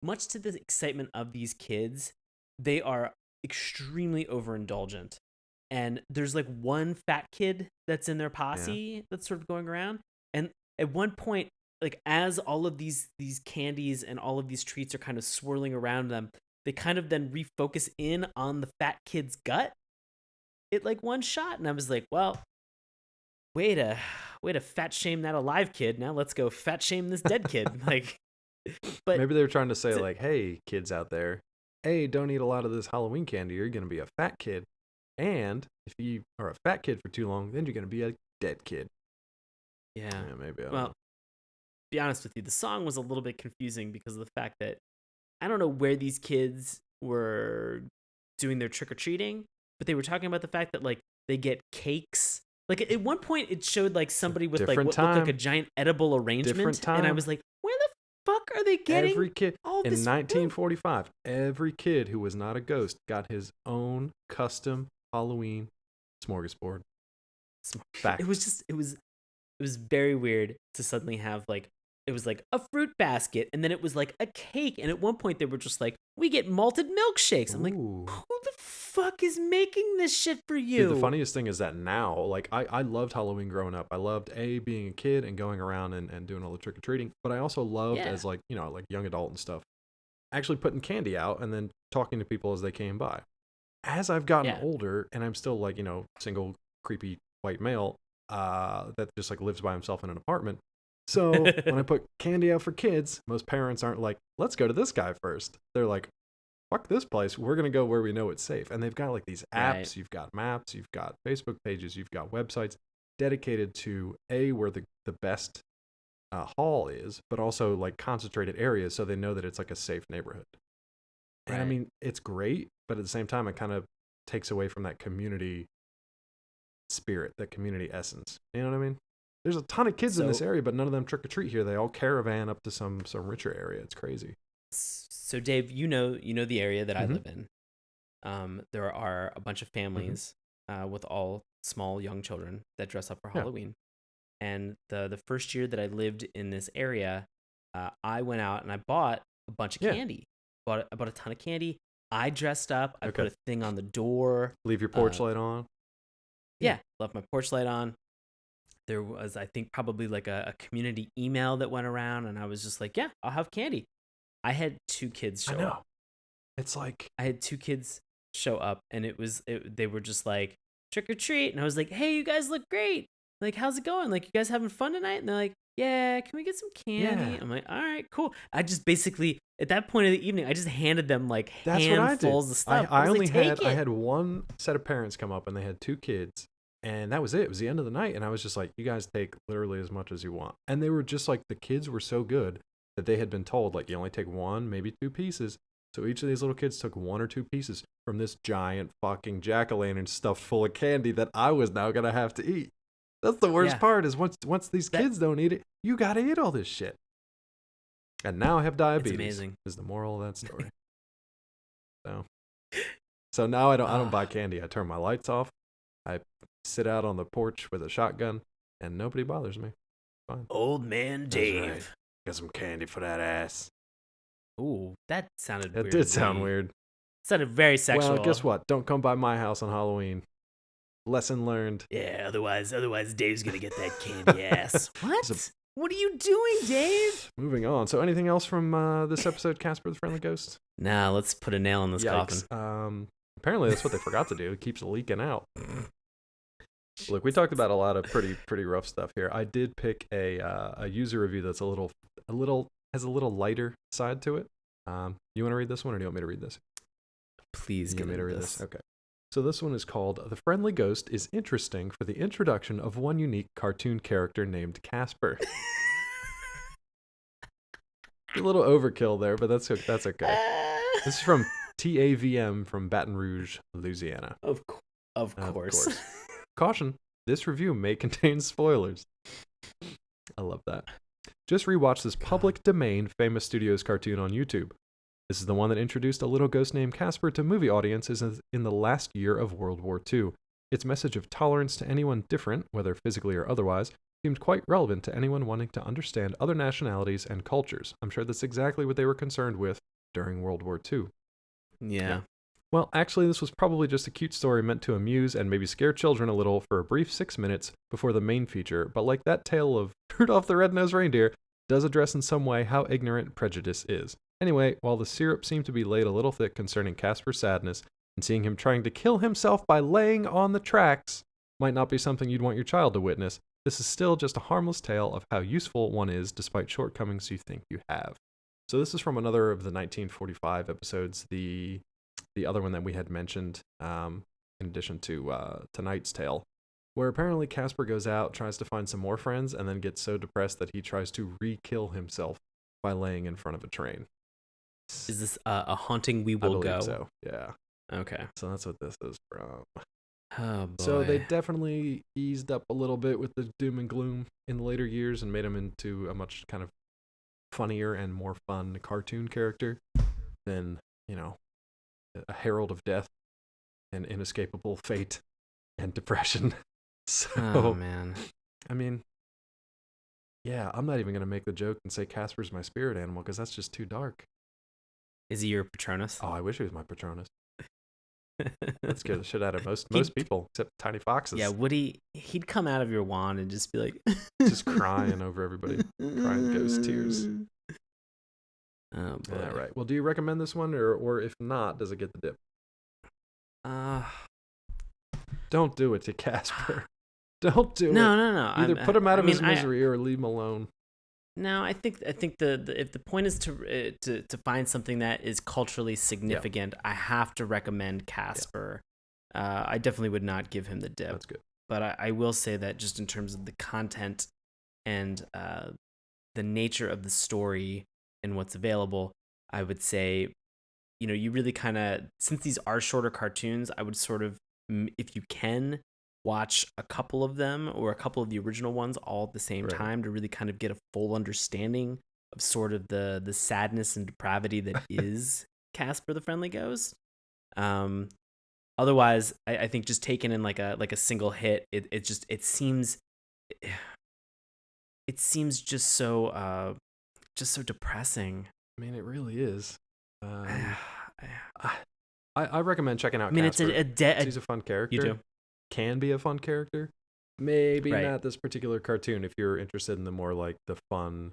much to the excitement of these kids, they are extremely overindulgent. And there's like one fat kid that's in their posse that's sort of going around. And at one point, like, as all of these candies and all of these treats are kind of swirling around them, they kind of then refocus in on the fat kid's gut. It like one shot, and I was like, well, way to fat shame that alive kid. Now let's go fat shame this dead kid. Like, but maybe they were trying to say like, hey, kids out there, hey, don't eat a lot of this Halloween candy. You're gonna be a fat kid, and if you are a fat kid for too long, then you're gonna be a dead kid. Yeah, maybe. Well, to be honest with you, the song was a little bit confusing because of the fact that I don't know where these kids were doing their trick or treating, but they were talking about the fact that like they get cakes. Like, at one point, it showed like somebody with like what looked like a giant edible arrangement, and I was like, "Where the fuck are they getting?" Every kid all in this 1945, every kid who was not a ghost got his own custom Halloween smorgasbord. Fact. It was very weird to suddenly have like, it was like a fruit basket, and then it was like a cake, and at one point they were just like, we get malted milkshakes. I'm like, who the fuck is making this shit for you? Dude, the funniest thing is that now, like, I loved Halloween growing up. I loved being a kid and going around and doing all the trick or treating, but I also loved as like, like young adult and stuff, actually putting candy out and then talking to people as they came by. As I've gotten older, and I'm still like, single creepy white male that just like lives by himself in an apartment. So when I put candy out for kids, most parents aren't like, let's go to this guy first. They're like, fuck this place. We're going to go where we know it's safe. And they've got like these apps. Right. You've got maps. You've got Facebook pages. You've got websites dedicated to where the best haul is, but also like concentrated areas so they know that it's like a safe neighborhood. Right. And I mean, it's great, but at the same time, it kind of takes away from that community spirit, that community essence. You know what I mean? There's a ton of kids in this area, but none of them trick or treat here. They all caravan up to some richer area. It's crazy. So Dave, you know the area that I live in. There are a bunch of families with all small young children that dress up for Halloween. And the first year that I lived in this area, I went out and I bought a bunch of candy. I bought a ton of candy. I dressed up. I put a thing on the door. Leave your porch light on. Yeah, left my porch light on. There was, I think, probably like a community email that went around, and I was just like, yeah, I'll have candy. I had 2 kids show up. It's like I had 2 kids show up, and they were just like, trick or treat. And I was like, hey, you guys look great. Like, how's it going? Like, you guys having fun tonight? And they're like, yeah, can we get some candy? Yeah. I'm like, all right, cool. I just basically, at that point of the evening, I just handed them like That's handfuls of stuff. I had one set of parents come up and they had 2 kids, and that was it. It was the end of the night, and I was just like, you guys take literally as much as you want. And they were just like, the kids were so good that they had been told, like, you only take 1, maybe 2 pieces. So each of these little kids took 1 or 2 pieces from this giant fucking jack-o'-lantern stuffed full of candy that I was now gonna have to eat. That's the worst part, is once these kids don't eat it, you gotta eat all this shit. And now I have diabetes. It's amazing. Is the moral of that story. So now I don't buy candy. I turn my lights off. I sit out on the porch with a shotgun, and nobody bothers me. Fine. Old man Dave. Right. Got some candy for that ass. Ooh, that sounded weird. It did sound weird. It sounded very sexual. Well, guess what? Don't come by my house on Halloween. Lesson learned. Yeah, otherwise Dave's gonna get that candy ass. What? What are you doing, Dave? Moving on. So anything else from this episode, Casper the Friendly Ghost? Nah, let's put a nail in this coffin. Apparently that's what they forgot to do. It keeps leaking out. Look, we talked about a lot of pretty rough stuff here. I did pick a user review that's a little has a little lighter side to it. You want to read this one, or do you want me to read this? Please give me to read this. Okay. So this one is called "The Friendly Ghost is interesting for the introduction of one unique cartoon character named Casper." A little overkill there, but that's okay. This is from TAVM from Baton Rouge, Louisiana. Of course. Caution, this review may contain spoilers. I love that. Just rewatch this public domain Famous Studios cartoon on YouTube. This is the one that introduced a little ghost named Casper to movie audiences in the last year of World War II. Its message of tolerance to anyone different, whether physically or otherwise, seemed quite relevant to anyone wanting to understand other nationalities and cultures. I'm sure that's exactly what they were concerned with during World War II. Yeah. Well, actually, this was probably just a cute story meant to amuse and maybe scare children a little for a brief 6 minutes before the main feature, but like that tale of Rudolph the Red-Nosed Reindeer, does address in some way how ignorant prejudice is. Anyway, while the syrup seemed to be laid a little thick concerning Casper's sadness, and seeing him trying to kill himself by laying on the tracks might not be something you'd want your child to witness, this is still just a harmless tale of how useful one is despite shortcomings you think you have. So this is from another of the 1945 episodes, the other one that we had mentioned, in addition to tonight's tale, where apparently Casper goes out, tries to find some more friends, and then gets so depressed that he tries to re-kill himself by laying in front of a train. Is this a haunting we will go? So, yeah. Okay. So that's what this is from. Oh, boy. So they definitely eased up a little bit with the doom and gloom in the later years and made him into a much kind of funnier and more fun cartoon character than, a herald of death and inescapable fate and depression. So, oh, man. I mean, yeah, I'm not even going to make the joke and say Casper's my spirit animal because that's just too dark. Is he your Patronus? Oh, I wish he was my Patronus. That scared the shit out of most people, except tiny foxes. Yeah, he'd come out of your wand and just be like... just crying over everybody. Crying ghost tears. Oh, boy. All right. Well, do you recommend this one, or if not, does it get the dip? Don't do it to Casper. Don't do it. No. Either put him out of his misery or leave him alone. No, I think if the point is to find something that is culturally significant, I have to recommend Casper. Yeah. I definitely would not give him the dip. That's good. But I will say that just in terms of the content and the nature of the story and what's available, I would say, you really kind of, since these are shorter cartoons, I would sort of, if you can, watch a couple of them or a couple of the original ones all at the same time to really kind of get a full understanding of sort of the sadness and depravity that is Casper the Friendly Ghost. Otherwise, I think just taken in like a single hit, it seems it seems just so depressing. I mean, it really is. I I recommend checking out mean, it's Casper. a dead. He's a fun You character. do, Can be a fun character. Maybe right? not this particular cartoon if you're interested in the more like the fun,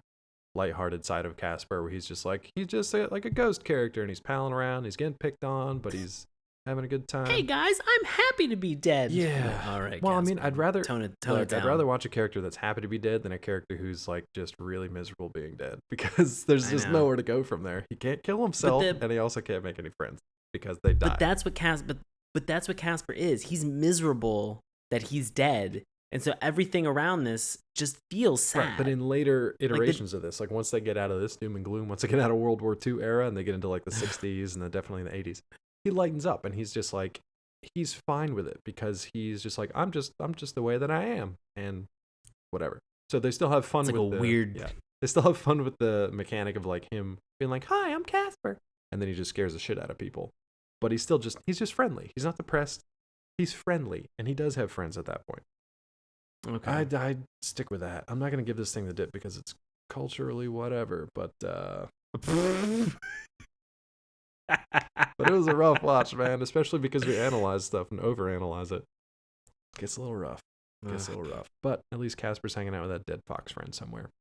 lighthearted side of Casper, where he's just like a ghost character and he's palling around, he's getting picked on, but he's having a good Hey time. guys, I'm happy to be dead. Yeah. All right. Well, I Casper, mean, I'd rather tone it look, down. I'd rather watch a character that's happy to be dead than a character who's like just really miserable being dead because there's I just know. nowhere to go from there. He can't kill himself, and he also can't make any friends because they die. But that's what Casper is. He's miserable that he's dead, and so everything around this just feels sad. Right, but in later iterations of this, like once they get out of this doom and gloom, once they get out of World War II era and they get into like the 60s and then definitely in the 80s, he lightens up and he's just like, he's fine with it because he's just like, I'm just the way that I am and whatever. So they still have fun It's like with a weird. yeah, they still have fun with the mechanic of like him being like, hi, I'm Casper, and then he just scares the shit out of people. But he's just friendly. He's not depressed. He's friendly, and he does have friends at that point. Okay. I'd stick with that. I'm not gonna give this thing the dip because it's culturally whatever, but but it was a rough watch, man, especially because we analyze stuff and overanalyze it. Gets a little rough. But at least Casper's hanging out with that dead fox friend somewhere.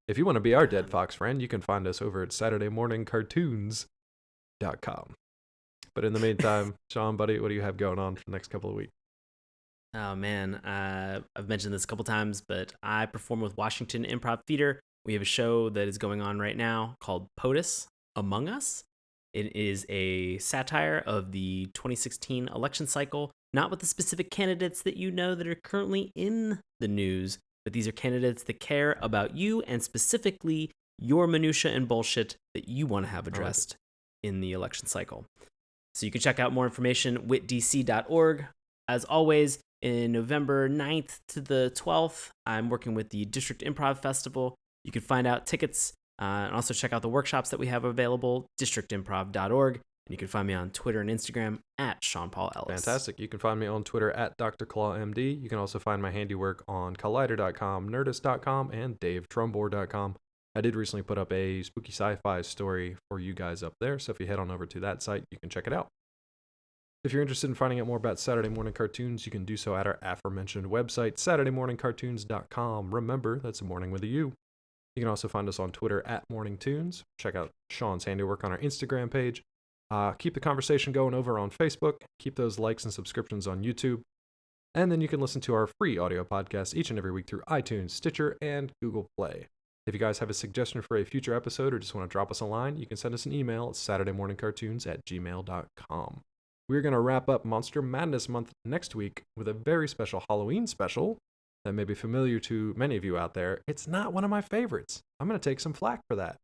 If you want to be our dead fox friend, you can find us over at SaturdayMorningCartoons.com. But in the meantime, Sean, buddy, what do you have going on for the next couple of weeks? Oh man, I've mentioned this a couple times, but I perform with Washington Improv Theater. We have a show that is going on right now called POTUS Among Us. It is a satire of the 2016 election cycle, not with the specific candidates that you know that are currently in the news, but these are candidates that care about you and specifically your minutia and bullshit that you want to have addressed in the election cycle. So you can check out more information at witdc.org. As always, in November 9th to the 12th, I'm working with the District Improv Festival. You can find out tickets and also check out the workshops that we have available, districtimprov.org. And you can find me on Twitter and Instagram at Sean Paul Ellis. Fantastic. You can find me on Twitter at DrClawMD. You can also find my handiwork on Collider.com, Nerdist.com, and DaveTrumbore.com. I did recently put up a spooky sci-fi story for you guys up there, so if you head on over to that site, you can check it out. If you're interested in finding out more about Saturday Morning Cartoons, you can do so at our aforementioned website, SaturdayMorningCartoons.com. Remember, that's a morning with a U. You can also find us on Twitter at MorningTunes. Check out Sean's handiwork on our Instagram page. Keep the conversation going over on Facebook. Keep those likes and subscriptions on YouTube. And then you can listen to our free audio podcast each and every week through iTunes, Stitcher, and Google Play. If you guys have a suggestion for a future episode or just want to drop us a line, you can send us an email at SaturdayMorningCartoons@gmail.com. We're going to wrap up Monster Madness Month next week with a very special Halloween special that may be familiar to many of you out there. It's not one of my favorites. I'm going to take some flack for that.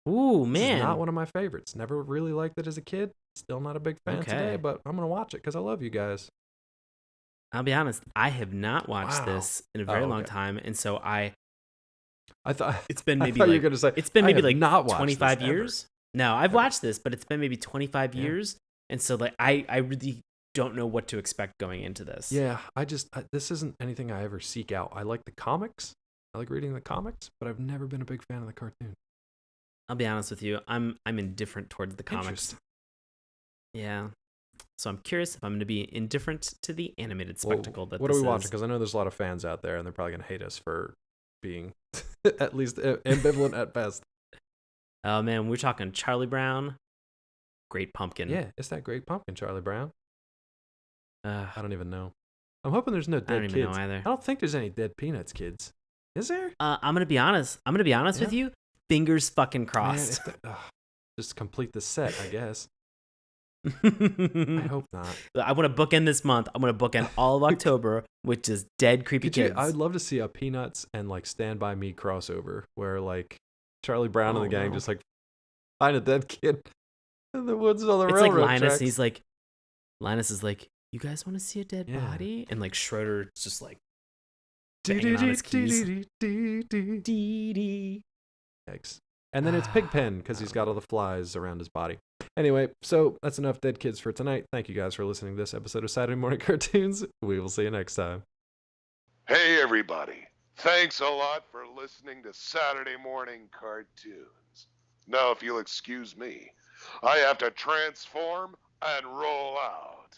Ooh, man. This is not one of my favorites. Never really liked it as a kid. Still not a big fan today, but I'm going to watch it because I love you guys. I'll be honest, I have not watched this in a very long time, and so I thought it's been maybe like, you were gonna say, it's been maybe like not 25 years. No, I've watched this, but it's been maybe 25 years, and so like I really don't know what to expect going into this. Yeah, this isn't anything I ever seek out. I like the comics. I like reading the comics, but I've never been a big fan of the cartoon. I'll be honest with you, I'm indifferent towards the comics. Yeah. So I'm curious if I'm going to be indifferent to the animated spectacle that what this are we is. watching? Because I know there's a lot of fans out there, and they're probably going to hate us for being at least ambivalent at best. Oh, man, we're talking Charlie Brown, Great Pumpkin. Yeah, it's that Great Pumpkin, Charlie Brown. I don't even know. I'm hoping there's no dead kids. I don't even know either. I don't think there's any dead Peanuts kids. Is there? I'm going to be honest. With you. Fingers fucking crossed. Man, just complete the set, I guess. I hope not. I want to bookend this month. I'm going to bookend all of October with just dead creepy kids. I'd love to see a Peanuts and like Stand By Me crossover where like Charlie Brown and the gang just like find a dead kid in the woods on the railroad It's like Linus. tracks. He's like, Linus is like, you guys want to see a dead body? And like Schroeder's just like banging on his keys. Yikes. And then it's Pigpen because he's got all the flies around his body. Anyway, so that's enough dead kids for tonight. Thank you guys for listening to this episode of Saturday Morning Cartoons. We will see you next time. Hey, everybody. Thanks a lot for listening to Saturday Morning Cartoons. Now, if you'll excuse me, I have to transform and roll out.